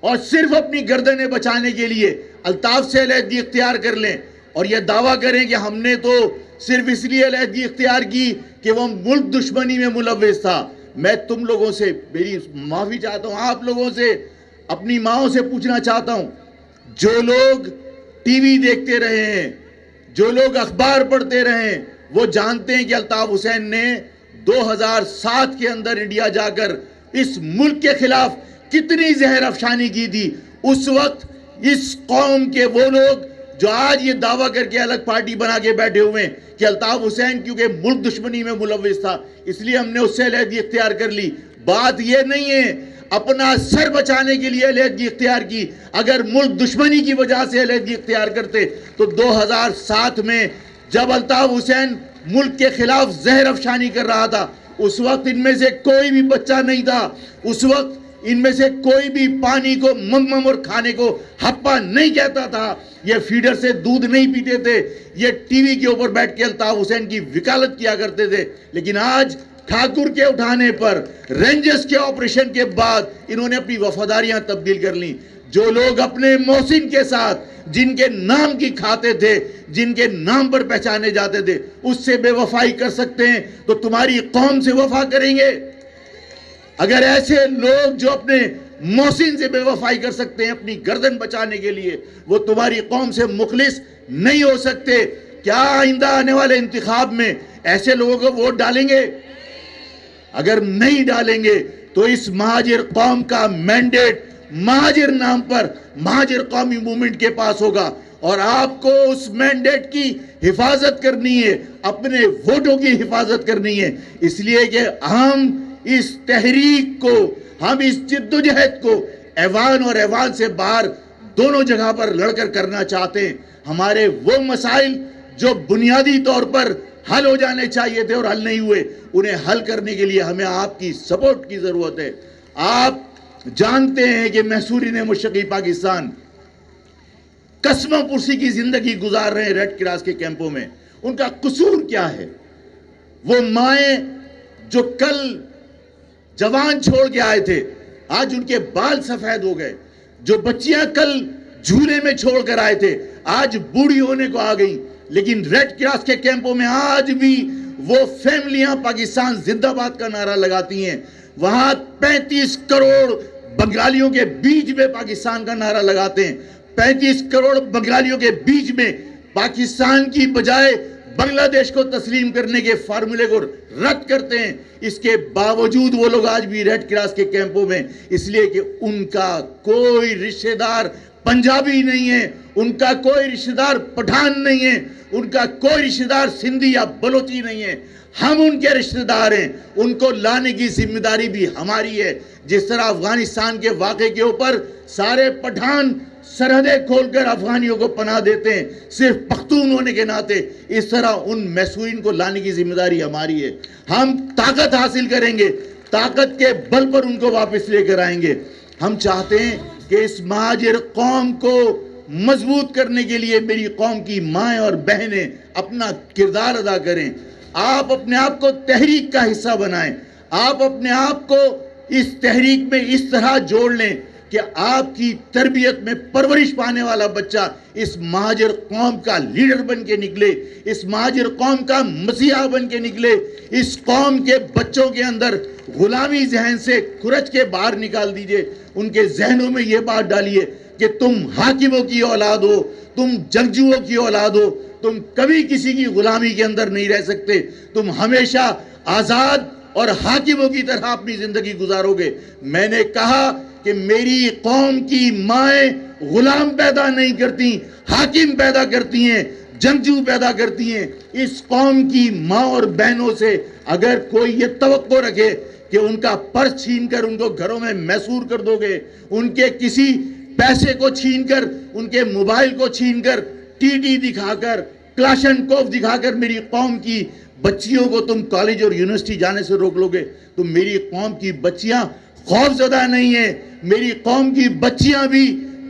اور صرف اپنی گردنیں بچانے کے لیے الطاف سے علیحدگی اختیار کر لیں اور یہ دعویٰ کریں کہ ہم نے تو صرف اس لیے علیحدگی اختیار کی کہ وہ ملک دشمنی میں ملوث تھا؟ میں تم لوگوں سے میری معافی چاہتا ہوں، آپ لوگوں سے، اپنی ماؤں سے پوچھنا چاہتا ہوں، جو لوگ ٹی وی دیکھتے رہے ہیں، جو لوگ اخبار پڑھتے رہے ہیں، وہ جانتے ہیں کہ الطاف حسین نے 2007 کے اندر انڈیا جا کر اس ملک کے خلاف کتنی زہر افشانی کی تھی۔ اس وقت اس قوم کے وہ لوگ جو آج یہ دعویٰ کر کے الگ پارٹی بنا کے بیٹھے ہوئے ہیں کہ الطاف حسین کیونکہ ملک دشمنی میں ملوث تھا اس لیے ہم نے اس سے علیحدگی اختیار کر لی، بات یہ نہیں ہے اپنا سر بچانے کے لیے علیحدگی اختیار کی۔ اگر ملک دشمنی کی وجہ سے علیحدگی اختیار کرتے تو 2007 میں جب الطاف حسین ملک کے خلاف زہر افشانی کر رہا تھا اس وقت ان میں سے کوئی بھی بچہ نہیں تھا، اس وقت ان میں سے کوئی بھی پانی کو مم اور کھانے کو ہپا نہیں کہتا تھا، یہ فیڈر سے دودھ نہیں پیتے تھے، یہ ٹی وی کے اوپر بیٹھ کے الطاف حسین کی وکالت کیا کرتے تھے۔ لیکن آج ٹھاکر کے اٹھانے پر، رینجرز کے آپریشن کے بعد انہوں نے اپنی وفاداریاں تبدیل کر لیں۔ جو لوگ اپنے محسن کے ساتھ جن کے نام کی کھاتے تھے، جن کے نام پر پہچانے جاتے تھے، اس سے بے وفائی کر سکتے ہیں تو تمہاری قوم سے وفا کریں گے؟ اگر ایسے لوگ جو اپنے محسن سے بے وفائی کر سکتے ہیں اپنی گردن بچانے کے لیے، وہ تمہاری قوم سے مخلص نہیں ہو سکتے، کیا آئندہ آنے والے انتخاب میں ایسے لوگوں کو ووٹ ڈالیں گے؟ اگر نہیں ڈالیں گے تو اس مہاجر قوم کا مینڈیٹ مہاجر نام پر مہاجر قومی موومنٹ کے پاس ہوگا، اور آپ کو اس مینڈیٹ کی حفاظت کرنی ہے، اپنے ووٹوں کی حفاظت کرنی ہے۔ اس لیے کہ ہم اس تحریک کو، ہم اس جدوجہد کو ایوان اور ایوان سے باہر دونوں جگہ پر لڑ کر کرنا چاہتے ہیں۔ ہمارے وہ مسائل جو بنیادی طور پر حل ہو جانے چاہیے تھے اور حل نہیں ہوئے، انہیں حل کرنے کے لیے ہمیں آپ کی سپورٹ کی ضرورت ہے۔ آپ جانتے ہیں کہ محصورین مشرقی پاکستان قسمہ پرسی کی زندگی گزار رہے ہیں ریڈ کراس کے کیمپوں میں۔ ان کا قصور کیا ہے؟ وہ مائیں جو کل جوان چھوڑ کے آئے تھے آج ان کے بال سفید ہو گئے، جو بچیاں کل جھولے میں چھوڑ کر آئے تھے آج بوڑھی ہونے کو آ گئی، لیکن ریڈ کراس کے کیمپوں میں آج بھی وہ فیملیاں پاکستان زندہ باد کا نعرہ لگاتی ہیں، وہاں 35 کروڑ بنگالیوں کے بیچ میں پاکستان کا نعرہ لگاتے ہیں، 35 کروڑ بنگالیوں کے بیچ میں پاکستان کی بجائے بنگلہ دیش کو تسلیم کرنے کے فارمولے کو رد کرتے ہیں۔ اس کے باوجود وہ لوگ آج بھی ریڈ کراس کے کیمپوں میں، اس لیے کہ ان کا کوئی رشتہ دار پنجابی نہیں ہے، ان کا کوئی رشتہ دار پٹھان نہیں ہے، ان کا کوئی رشتہ دار سندھی یا بلوچی نہیں ہے، ہم ان کے رشتہ دار ہیں، ان کو لانے کی ذمہ داری بھی ہماری ہے۔ جس طرح افغانستان کے واقعے کے اوپر سارے پٹھان سرحدیں کھول کر افغانیوں کو پناہ دیتے ہیں صرف پختون ہونے کے ناطے، اس طرح ان محسوئین کو لانے کی ذمہ داری ہماری ہے۔ ہم طاقت حاصل کریں گے، طاقت کے بل پر ان کو واپس لے کر آئیں گے۔ ہم چاہتے ہیں کہ اس مہاجر قوم کو مضبوط کرنے کے لیے میری قوم کی مائیں اور بہنیں اپنا کردار ادا کریں۔ آپ اپنے آپ کو تحریک کا حصہ بنائیں، آپ اپنے آپ کو اس تحریک میں اس طرح جوڑ لیں کہ آپ کی تربیت میں پرورش پانے والا بچہ اس مہاجر قوم کا لیڈر بن کے نکلے، اس مہاجر قوم کا مسیحا بن کے نکلے، اس قوم کے بچوں کے اندر غلامی ذہن سے کھرچ کے باہر نکال دیجئے، ان کے ذہنوں میں یہ بات ڈالیے کہ تم حاکموں کی اولاد ہو، تم جنگجوؤں کی اولاد ہو، تم کبھی کسی کی غلامی کے اندر نہیں رہ سکتے، تم ہمیشہ آزاد اور حاکموں کی طرح اپنی زندگی گزارو گے۔ میں نے کہا کہ میری قوم کی مائیں غلام پیدا نہیں کرتی، حاکم پیدا کرتی ہیں، جنگجو پیدا کرتی ہیں۔ اس قوم کی ماں اور بہنوں سے اگر کوئی یہ توقع رکھے کہ ان کا پرس چھین کر ان کو گھروں میں محصور کر دو گے، ان کے کسی پیسے کو چھین کر، ان کے موبائل کو چھین کر، ٹی ڈی دکھا کر، کلاشن کوف دکھا کر میری قوم کی بچیوں کو تم کالج اور یونیورسٹی جانے سے روک لو گے، تو میری قوم کی بچیاں خوف زدہ نہیں ہیں، میری قوم کی بچیاں بھی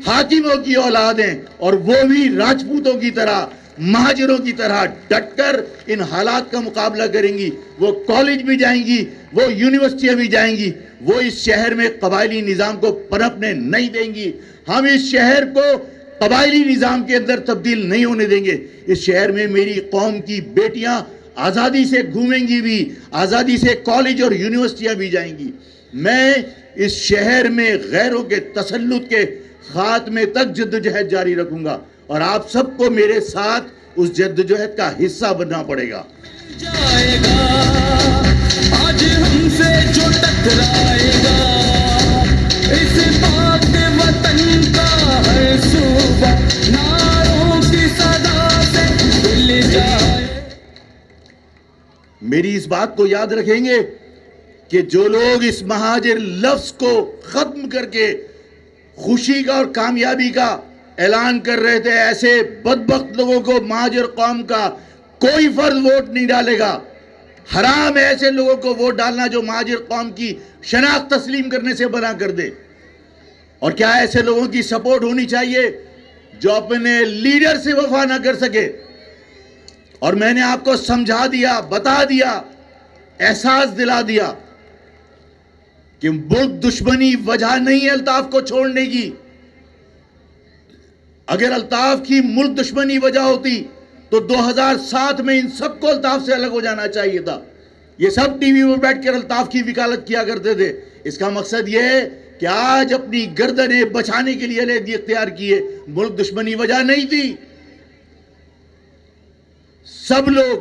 حاکموں کی اولاد ہیں، اور وہ بھی راجپوتوں کی طرح، مہاجروں کی طرح ڈٹ کر ان حالات کا مقابلہ کریں گی۔ وہ کالج بھی جائیں گی، وہ یونیورسٹیاں بھی جائیں گی، وہ اس شہر میں قبائلی نظام کو پنپنے نہیں دیں گی۔ ہم اس شہر کو قبائلی نظام کے اندر تبدیل نہیں ہونے دیں گے۔ اس شہر میں میری قوم کی بیٹیاں آزادی سے گھومیں گی بھی، آزادی سے کالج اور یونیورسٹیاں بھی جائیں گی۔ میں اس شہر میں غیروں کے تسلط کے خاتمے تک جدوجہد جاری رکھوں گا، اور آپ سب کو میرے ساتھ اس جدوجہد کا حصہ بننا پڑے گا۔ جائے گا آج ہم سے جو ٹکرائے گا، اس پاک وطن کا ہر صوبہ نعروں کی صدا سے کھل جائے۔ میری اس بات کو یاد رکھیں گے کہ جو لوگ اس مہاجر لفظ کو ختم کر کے خوشی کا اور کامیابی کا اعلان کر رہے تھے، ایسے بدبخت لوگوں کو مہاجر قوم کا کوئی فرد ووٹ نہیں ڈالے گا۔ حرام ہے ایسے لوگوں کو ووٹ ڈالنا جو مہاجر قوم کی شناخت تسلیم کرنے سے منع کر دے۔ اور کیا ایسے لوگوں کی سپورٹ ہونی چاہیے جو اپنے لیڈر سے وفا نہ کر سکے؟ اور میں نے آپ کو سمجھا دیا، بتا دیا، احساس دلا دیا کہ ملک دشمنی وجہ نہیں ہے الطاف کو چھوڑنے کی۔ اگر الطاف کی ملک دشمنی وجہ ہوتی تو 2007 میں ان سب کو الطاف سے الگ ہو جانا چاہیے تھا۔ یہ سب ٹی وی میں بیٹھ کر الطاف کی وکالت کیا کرتے تھے۔ اس کا مقصد یہ ہے کہ آج اپنی گردنیں بچانے کے لیے علیحدگی اختیار کیے، ملک دشمنی وجہ نہیں تھی۔ سب لوگ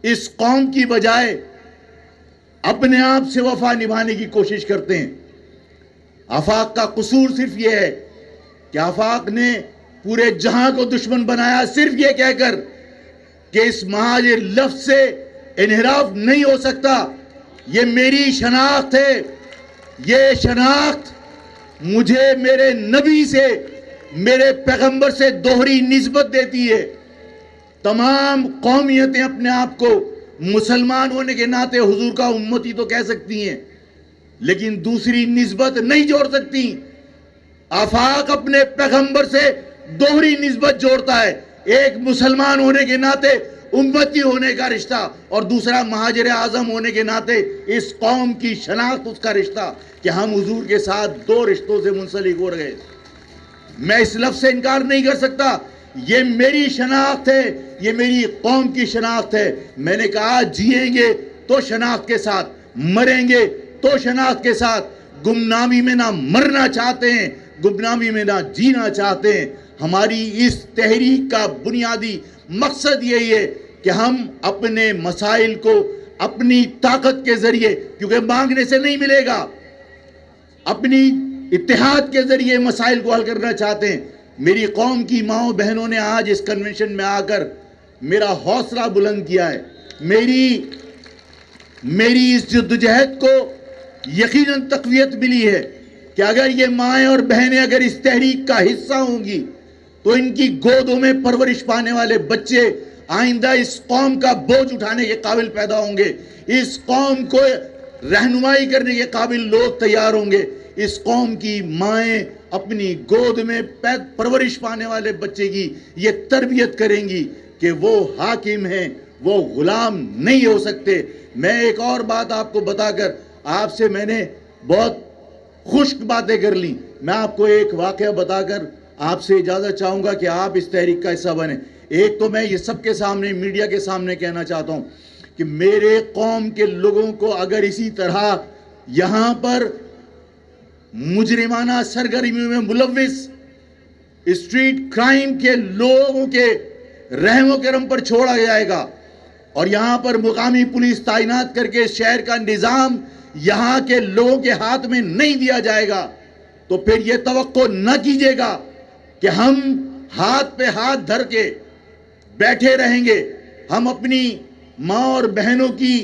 اس قوم کی بجائے اپنے آپ سے وفا نبھانے کی کوشش کرتے ہیں۔ آفاق کا قصور صرف یہ ہے کہ آفاق نے پورے جہاں کو دشمن بنایا صرف یہ کہہ کر کہ اس مہاجر لفظ سے انحراف نہیں ہو سکتا۔ یہ میری شناخت ہے، یہ شناخت مجھے میرے نبی سے، میرے پیغمبر سے دوہری نسبت دیتی ہے۔ تمام قومیتیں اپنے آپ کو مسلمان ہونے کے ناطے حضور کا امتی تو کہہ سکتی ہیں، لیکن دوسری نسبت نہیں جوڑ سکتی۔ آفاق اپنے پیغمبر سے دوہری نسبت جوڑتا ہے، ایک مسلمان ہونے کے ناطے امتی ہونے کا رشتہ اور دوسرا مہاجر اعظم ہونے کے ناطے اس قوم کی شناخت، اس کا رشتہ کہ ہم حضور کے ساتھ دو رشتوں سے منسلک ہو گئے. میں اس لفظ سے انکار نہیں کر سکتا. یہ میری شناخت ہے، یہ میری قوم کی شناخت ہے. میں نے کہا جیئیں گے تو شناخت کے ساتھ، مریں گے تو شناخت کے ساتھ. گمنامی میں نہ مرنا چاہتے ہیں، گمنامی میں نہ جینا چاہتے ہیں. ہماری اس تحریک کا بنیادی مقصد یہی ہے کہ ہم اپنے مسائل کو اپنی طاقت کے ذریعے، کیونکہ مانگنے سے نہیں ملے گا، اپنی اتحاد کے ذریعے مسائل کو حل کرنا چاہتے ہیں. میری قوم کی ماؤں بہنوں نے آج اس کنونشن میں آ کر میرا حوصلہ بلند کیا ہے. میری اس جدوجہد کو یقیناً تقویت ملی ہے کہ اگر یہ مائیں اور بہنیں اگر اس تحریک کا حصہ ہوں گی تو ان کی گودوں میں پرورش پانے والے بچے آئندہ اس قوم کا بوجھ اٹھانے کے قابل پیدا ہوں گے. اس قوم کو رہنمائی کرنے کے قابل لوگ تیار ہوں گے. اس قوم کی مائیں اپنی گود میں پرورش پانے والے بچے کی یہ تربیت کریں گی کہ وہ حاکم ہیں، وہ غلام نہیں ہو سکتے. میں ایک اور بات آپ کو بتا کر، آپ سے میں نے بہت خشک باتیں کر لی. میں آپ کو ایک واقعہ بتا کر آپ سے اجازت چاہوں گا کہ آپ اس تحریک کا حصہ بنیں. ایک تو میں یہ سب کے سامنے، میڈیا کے سامنے کہنا چاہتا ہوں کہ میرے قوم کے لوگوں کو اگر اسی طرح یہاں پر مجرمانہ سرگرمیوں میں ملوث اسٹریٹ کرائم کے لوگوں کے رحم و کرم پر چھوڑا جائے گا اور یہاں پر مقامی پولیس تعینات کر کے شہر کا نظام یہاں کے لوگوں کے ہاتھ میں نہیں دیا جائے گا تو پھر یہ توقع نہ کیجیے گا کہ ہم ہاتھ پہ ہاتھ دھر کے بیٹھے رہیں گے. ہم اپنی ماں اور بہنوں کی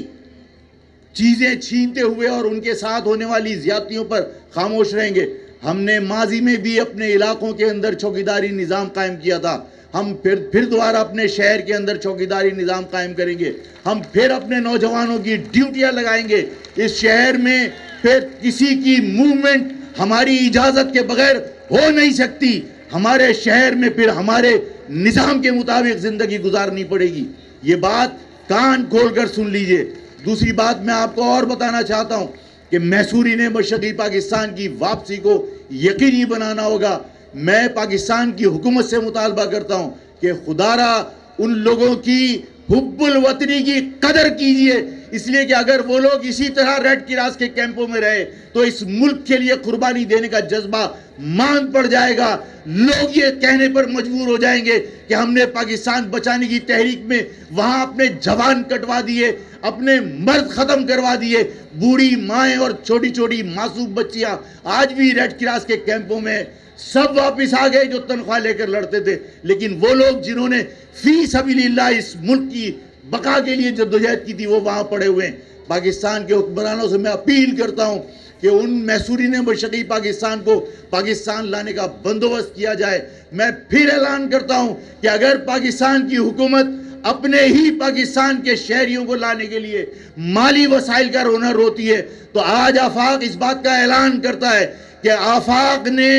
چیزیں چھینتے ہوئے اور ان کے ساتھ ہونے والی زیادتیوں پر خاموش رہیں گے. ہم نے ماضی میں بھی اپنے علاقوں کے اندر چوکیداری نظام قائم کیا تھا. ہم پھر دوبارہ اپنے شہر کے اندر چوکیداری نظام قائم کریں گے. ہم پھر اپنے نوجوانوں کی ڈیوٹیاں لگائیں گے. اس شہر میں پھر کسی کی موومنٹ ہماری اجازت کے بغیر ہو نہیں سکتی. ہمارے شہر میں پھر ہمارے نظام کے مطابق زندگی گزارنی پڑے گی. یہ بات کان کھول کر سن لیجئے. دوسری بات میں آپ کو اور بتانا چاہتا ہوں کہ محصوری نے مشرقی پاکستان کی واپسی کو یقینی بنانا ہوگا. میں پاکستان کی حکومت سے مطالبہ کرتا ہوں کہ خدا را ان لوگوں کی حب الوطنی کی قدر کیجئے، اس لیے کہ اگر وہ لوگ اسی طرح ریڈ کراس کے کیمپوں میں رہے تو اس ملک کے لیے قربانی دینے کا جذبہ ماند پڑ جائے گا. لوگ یہ کہنے پر مجبور ہو جائیں گے کہ ہم نے پاکستان بچانے کی تحریک میں وہاں اپنے جوان کٹوا دیے، اپنے مرد ختم کروا دیے. بوڑھی مائیں اور چھوٹی چھوٹی معصوم بچیاں آج بھی ریڈ کراس کے کیمپوں میں سب واپس آ گئے جو تنخواہ لے کر لڑتے تھے. لیکن وہ لوگ جنہوں نے فی سبیل اللہ اس ملک کی بقا کے لیے جدوجہد کی تھی وہ وہاں پڑے ہوئے ہیں. پاکستان کے حکمرانوں سے میں اپیل کرتا ہوں کہ ان محصورین مشرقی پاکستان کو پاکستان لانے کا بندوبست کیا جائے. میں پھر اعلان کرتا ہوں کہ اگر پاکستان کی حکومت اپنے ہی پاکستان کے شہریوں کو لانے کے لیے مالی وسائل کا رونا روتی ہے تو آج آفاق اس بات کا اعلان کرتا ہے کہ آفاق نے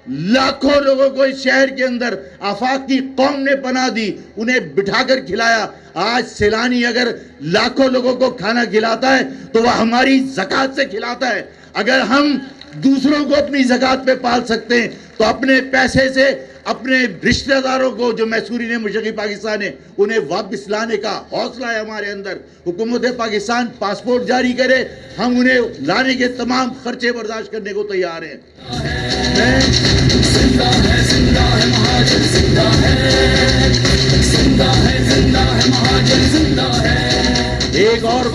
لاکھوں لوگوں کو اس شہر کے اندر آفاق کی قوم نے پناہ دی، انہیں بٹھا کر کھلایا. آج سیلانی اگر لاکھوں لوگوں کو کھانا کھلاتا ہے تو وہ ہماری زکوٰۃ سے کھلاتا ہے. اگر ہم دوسروں کو اپنی زکوٰۃ پہ پال سکتے ہیں تو اپنے پیسے سے اپنے رشتہ داروں کو جو محصورین مشرقی پاکستان ہے انہیں واپس لانے کا حوصلہ ہے ہمارے اندر. حکومت پاکستان پاسپورٹ جاری کرے، ہم انہیں لانے کے تمام خرچے برداشت کرنے کو تیار ہیں. زندہ ہے مہاجر زندہ ہے، زندہ ہے مہاجر زندہ ہے. ایک اور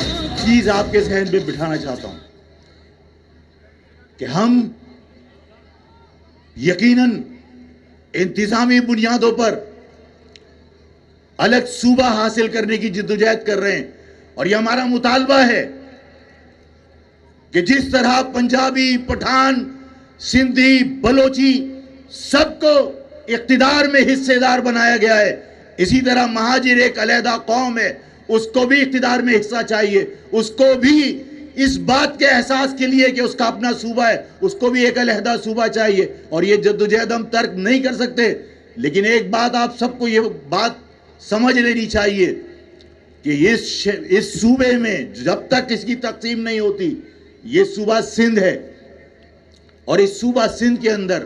چیز آپ کے ذہن میں بٹھانا چاہتا ہوں کہ ہم یقیناً انتظامی بنیادوں پر الگ صوبہ حاصل کرنے کی جدوجہد کر رہے ہیں اور یہ ہمارا مطالبہ ہے کہ جس طرح پنجابی، پٹھان، سندھی، بلوچی سب کو اقتدار میں حصے دار بنایا گیا ہے، اسی طرح مہاجر ایک علیحدہ قوم ہے، اس کو بھی اقتدار میں حصہ چاہیے. اس کو بھی اس بات کے احساس کے لیے کہ اس کا اپنا صوبہ ہے، اس کو بھی ایک علیحدہ صوبہ چاہیے. اور یہ جدوجہد ہم ترک نہیں کر سکتے. لیکن ایک بات آپ سب کو یہ بات سمجھ لینی چاہیے کہ اس صوبے میں جب تک اس کی تقسیم نہیں ہوتی، یہ صوبہ سندھ ہے، اور اس صوبہ سندھ کے اندر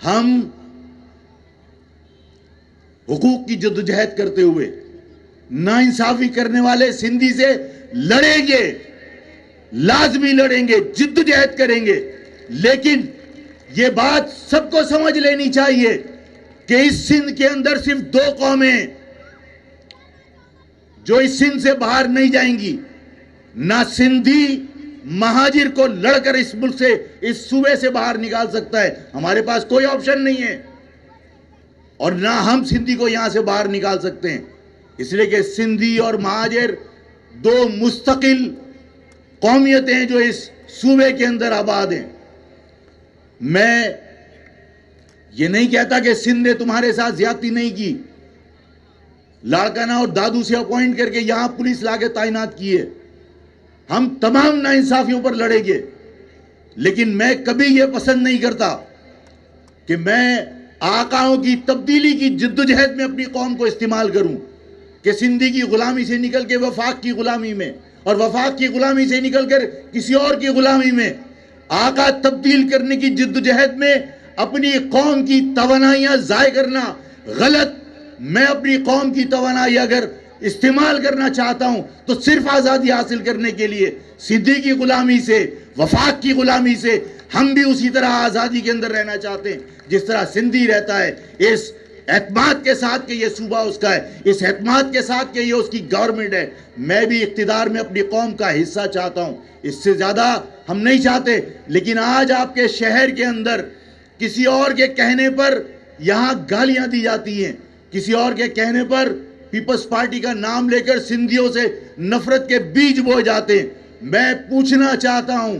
ہم حقوق کی جدوجہد کرتے ہوئے ناانصافی کرنے والے سندھی سے لڑیں گے، لازمی لڑیں گے، جدوجہد کریں گے. لیکن یہ بات سب کو سمجھ لینی چاہیے کہ اس سندھ کے اندر صرف 2 قومیں جو اس سندھ سے باہر نہیں جائیں گی. نہ سندھی مہاجر کو لڑ کر اس ملک سے، اس صوبے سے باہر نکال سکتا ہے، ہمارے پاس کوئی آپشن نہیں ہے، اور نہ ہم سندھی کو یہاں سے باہر نکال سکتے ہیں. اس لیے کہ سندھی اور مہاجر 2 مستقل قومیتیں ہیں جو اس صوبے کے اندر آباد ہیں. میں یہ نہیں کہتا کہ سندھ نے تمہارے ساتھ زیادتی نہیں کی، لاڑکانہ اور دادو سے اپوائنٹ کر کے یہاں پولیس لا کے تعینات کیے. ہم تمام ناانصافیوں پر لڑیں گے، لیکن میں کبھی یہ پسند نہیں کرتا کہ میں آقاؤں کی تبدیلی کی جدوجہد میں اپنی قوم کو استعمال کروں، کہ سندھی کی غلامی سے نکل کے وفاق کی غلامی میں، اور وفاق کی غلامی سے نکل کر کسی اور کی غلامی میں، آقا تبدیل کرنے کی جدوجہد میں اپنی قوم کی توانائیاں ضائع کرنا غلط. میں اپنی قوم کی توانائی اگر استعمال کرنا چاہتا ہوں تو صرف آزادی حاصل کرنے کے لیے. سندھی کی غلامی سے، وفاق کی غلامی سے ہم بھی اسی طرح آزادی کے اندر رہنا چاہتے ہیں جس طرح سندھی رہتا ہے، اس اعتماد کے ساتھ کہ یہ صوبہ اس کا ہے، اس اعتماد کے ساتھ کہ یہ اس کی گورنمنٹ ہے. میں بھی اقتدار میں اپنی قوم کا حصہ چاہتا ہوں، اس سے زیادہ ہم نہیں چاہتے. لیکن آج آپ کے شہر کے اندر کسی اور کے کہنے پر یہاں گالیاں دی جاتی ہیں، کسی اور کے کہنے پر پیپلز پارٹی کا نام لے کر سندھیوں سے نفرت کے بیج بوئے جاتے ہیں. میں پوچھنا چاہتا ہوں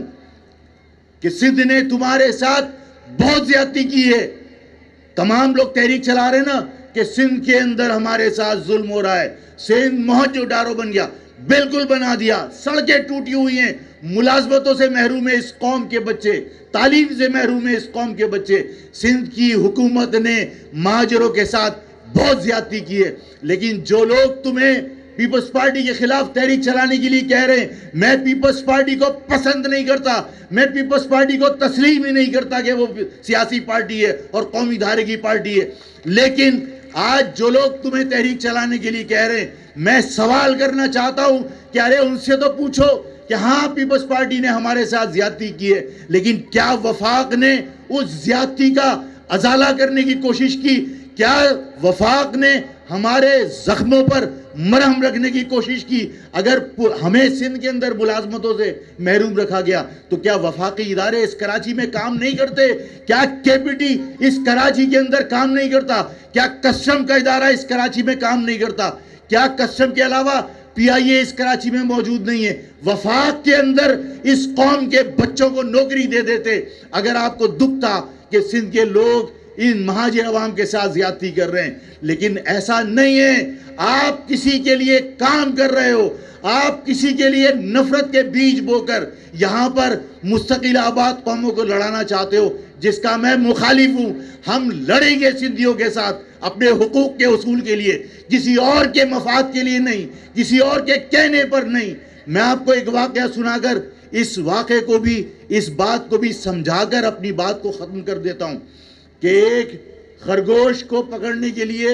کہ سندھ نے تمہارے ساتھ بہت زیادتی کی ہے. تمام لوگ تحریک چلا رہے ہیں نا کہ سندھ کے اندر ہمارے ساتھ ظلم ہو رہا ہے، سندھ موہج جو ڈارو بن گیا، بالکل بنا دیا. سڑکیں ٹوٹی ہوئی ہیں، ملازمتوں سے محروم ہے اس قوم کے بچے، تعلیم سے محروم ہے اس قوم کے بچے. سندھ کی حکومت نے مہاجروں کے ساتھ بہت زیادتی کی ہے. لیکن جو لوگ تمہیں پیپلز پارٹی کے خلاف تحریک چلانے کے لیے کہہ رہے ہیں، میں پیپلز پارٹی کو پسند نہیں کرتا، میں پیپلز پارٹی کو تسلیم ہی نہیں کرتا کہ وہ سیاسی پارٹی ہے اور قومی دھارے کی پارٹی ہے. لیکن آج جو لوگ تمہیں تحریک چلانے کے لیے کہہ رہے ہیں، میں سوال کرنا چاہتا ہوں کہ ارے ان سے تو پوچھو کہ ہاں پیپلز پارٹی نے ہمارے ساتھ زیادتی کی ہے، لیکن کیا وفاق نے اس زیادتی کا ازالہ کرنے کی کوشش کی؟ کیا وفاق نے ہمارے زخموں پر مرہم رکھنے کی کوشش کی؟ اگر ہمیں سندھ کے اندر ملازمتوں سے محروم رکھا گیا تو کیا وفاقی ادارے اس کراچی میں کام نہیں کرتے؟ کیا KPT اس کراچی کے اندر کام نہیں کرتا؟ کیا کسٹم کا ادارہ اس کراچی میں کام نہیں کرتا؟ کیا کسٹم کے علاوہ PIA اس کراچی میں موجود نہیں ہے؟ وفاق کے اندر اس قوم کے بچوں کو نوکری دے دیتے اگر آپ کو دکھ تھا کہ سندھ کے لوگ ان مہاجر عوام کے ساتھ زیادتی کر رہے ہیں. لیکن ایسا نہیں ہے. آپ کسی کے لیے کام کر رہے ہو، آپ کسی کے لیے نفرت کے بیج بو کر یہاں پر مستقل آباد قوموں کو لڑانا چاہتے ہو، جس کا میں مخالف ہوں. ہم لڑیں گے سندھیوں کے ساتھ اپنے حقوق کے حصول کے لیے، کسی اور کے مفاد کے لیے نہیں، کسی اور کے کہنے پر نہیں. میں آپ کو ایک واقعہ سنا کر اس واقعے کو بھی، اس بات کو بھی سمجھا کر اپنی بات کو ختم کر دیتا ہوں کہ ایک خرگوش کو پکڑنے کے لیے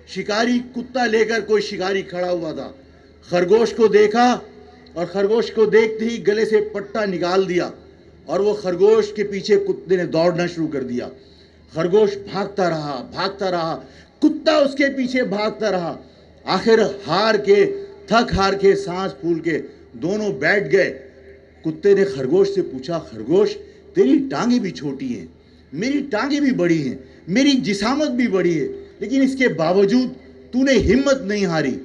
شکاری کتا لے کر کوئی شکاری کھڑا ہوا تھا. خرگوش کو دیکھا اور خرگوش کو دیکھتے ہی گلے سے پٹا نکال دیا اور وہ خرگوش کے پیچھے کتے نے دوڑنا شروع کر دیا. خرگوش بھاگتا رہا، کتا اس کے پیچھے بھاگتا رہا. آخر تھک ہار کے سانس پھول کے دونوں بیٹھ گئے. کتے نے خرگوش سے پوچھا، خرگوش تیری ٹانگیں بھی چھوٹی ہیں، میری ٹانگیں بھی بڑی ہیں، میری جسامت بھی بڑی ہے، لیکن اس کے باوجود تو نے ہمت نہیں ہاری،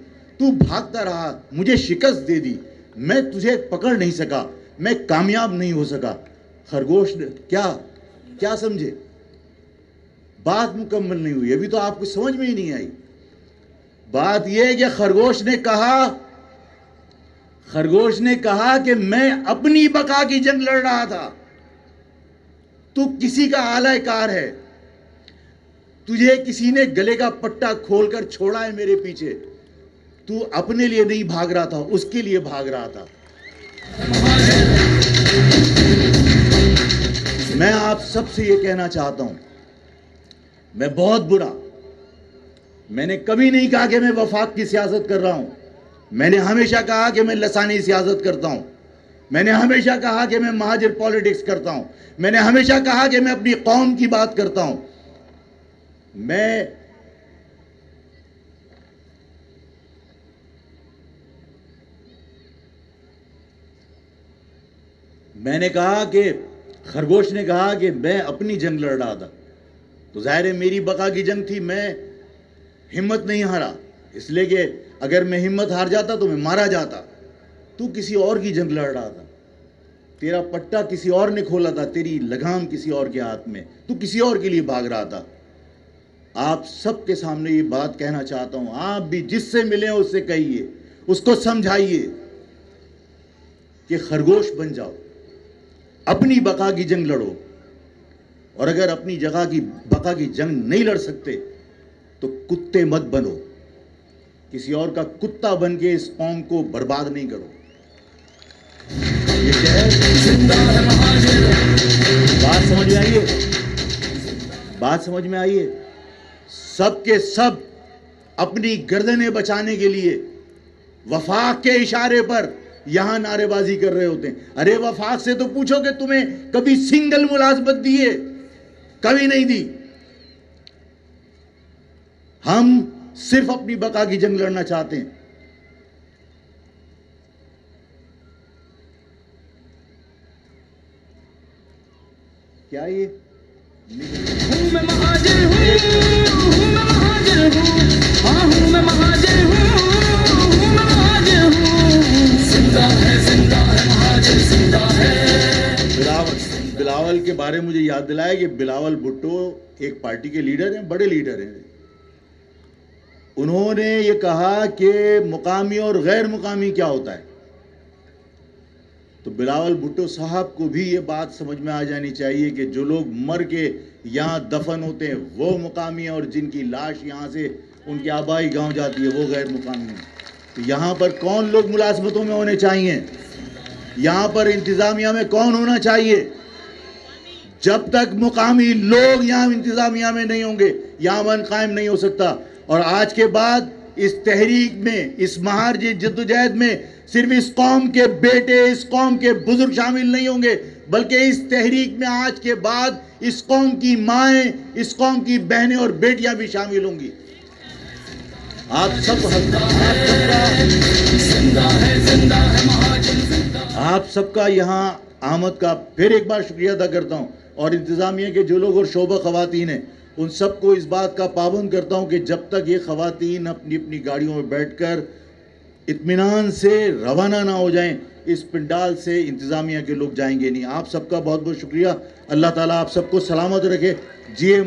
تو بھاگتا رہا، مجھے شکست دے دی، میں تجھے پکڑ نہیں سکا، میں کامیاب نہیں ہو سکا. خرگوش نے کیا سمجھے؟ بات مکمل نہیں ہوئی، ابھی تو آپ کو سمجھ میں ہی نہیں آئی. بات یہ ہے کہ خرگوش نے کہا کہ میں اپنی بقا کی جنگ لڑ رہا تھا، تو کسی کا آلہ کار ہے، تجھے کسی نے گلے کا پٹا کھول کر چھوڑا ہے میرے پیچھے، تو اپنے لیے نہیں بھاگ رہا تھا, اس کے لیے بھاگ رہا تھا. میں آپ سب سے یہ کہنا چاہتا ہوں, میں بہت برا, میں نے کبھی نہیں کہا کہ میں وفاق کی سیاست کر رہا ہوں. میں نے ہمیشہ کہا کہ میں لسانی سیاست کرتا ہوں. میں نے ہمیشہ کہا کہ میں مہاجر پالیٹکس کرتا ہوں. میں نے ہمیشہ کہا کہ میں اپنی قوم کی بات کرتا ہوں. میں نے کہا کہ خرگوش نے کہا کہ میں اپنی جنگ لڑ رہا تھا, تو ظاہر ہے میری بقا کی جنگ تھی. میں ہمت نہیں ہارا, اس لیے کہ اگر میں ہمت ہار جاتا تو میں مارا جاتا. تو کسی اور کی جنگ لڑ رہا تھا, تیرا پٹا کسی اور نے کھولا تھا, تیری لگام کسی اور کے ہاتھ میں, تو کسی اور کے لیے بھاگ رہا تھا. آپ سب کے سامنے یہ بات کہنا چاہتا ہوں, آپ بھی جس سے ملیں اس سے کہیے, اس کو سمجھائیے کہ خرگوش بن جاؤ, اپنی بقا کی جنگ لڑو, اور اگر اپنی جگہ کی بقا کی جنگ نہیں لڑ سکتے تو کتے مت بنو. کسی اور کا کتا بن کے اس قوم کو برباد نہیں کرو. یہ کیا ہے؟ بات سمجھ میں آئیے, بات سمجھ میں آئیے. سب کے سب اپنی گردنیں بچانے کے لیے وفاق کے اشارے پر یہاں نعرے بازی کر رہے ہوتے ہیں. ارے وفاق سے تو پوچھو کہ تمہیں کبھی سنگل ملازمت دی ہے؟ کبھی نہیں دی. ہم صرف اپنی بقا کی جنگ لڑنا چاہتے ہیں. کیا یہ ہوں میں مہاجر ہوں میں مہاجر ہوں, ہاں ہوں میں مہاجر ہوں میں مہاجر ہوں. زندہ ہے مہاجر زندہ ہے. بلاول کے بارے مجھے یاد دلایا کہ بلاول بھٹو ایک پارٹی کے لیڈر ہیں, بڑے لیڈر ہیں. انہوں نے یہ کہا کہ مقامی اور غیر مقامی کیا ہوتا ہے. تو بلاول بھٹو صاحب کو بھی یہ بات سمجھ میں آ جانی چاہیے کہ جو لوگ مر کے یہاں دفن ہوتے ہیں وہ مقامی ہیں, اور جن کی لاش یہاں سے ان کے آبائی گاؤں جاتی ہے وہ غیر مقامی ہیں. تو یہاں پر کون لوگ ملازمتوں میں ہونے چاہیے؟ یہاں پر انتظامیہ میں کون ہونا چاہیے؟ جب تک مقامی لوگ یہاں انتظامیہ میں نہیں ہوں گے یہاں امن قائم نہیں ہو سکتا. اور آج کے بعد اس تحریک میں, اس مہاجر جدوجہد میں صرف اس قوم کے بیٹے, اس قوم کے بزرگ شامل نہیں ہوں گے, بلکہ اس تحریک میں آج کے بعد اس قوم کی مائیں, اس قوم کی بہنیں اور بیٹیاں بھی شامل ہوں گی. آپ سب کا یہاں آمد کا پھر ایک بار شکریہ ادا کرتا ہوں, اور انتظامیہ کے جو لوگ اور شعبہ خواتین ہیں ان سب کو اس بات کا پابند کرتا ہوں کہ جب تک یہ خواتین اپنی اپنی گاڑیوں میں بیٹھ کر اطمینان سے روانہ نہ ہو جائیں, اس پنڈال سے انتظامیہ کے لوگ جائیں گے نہیں. آپ سب کا بہت بہت شکریہ. اللہ تعالیٰ آپ سب کو سلامت رکھے. جی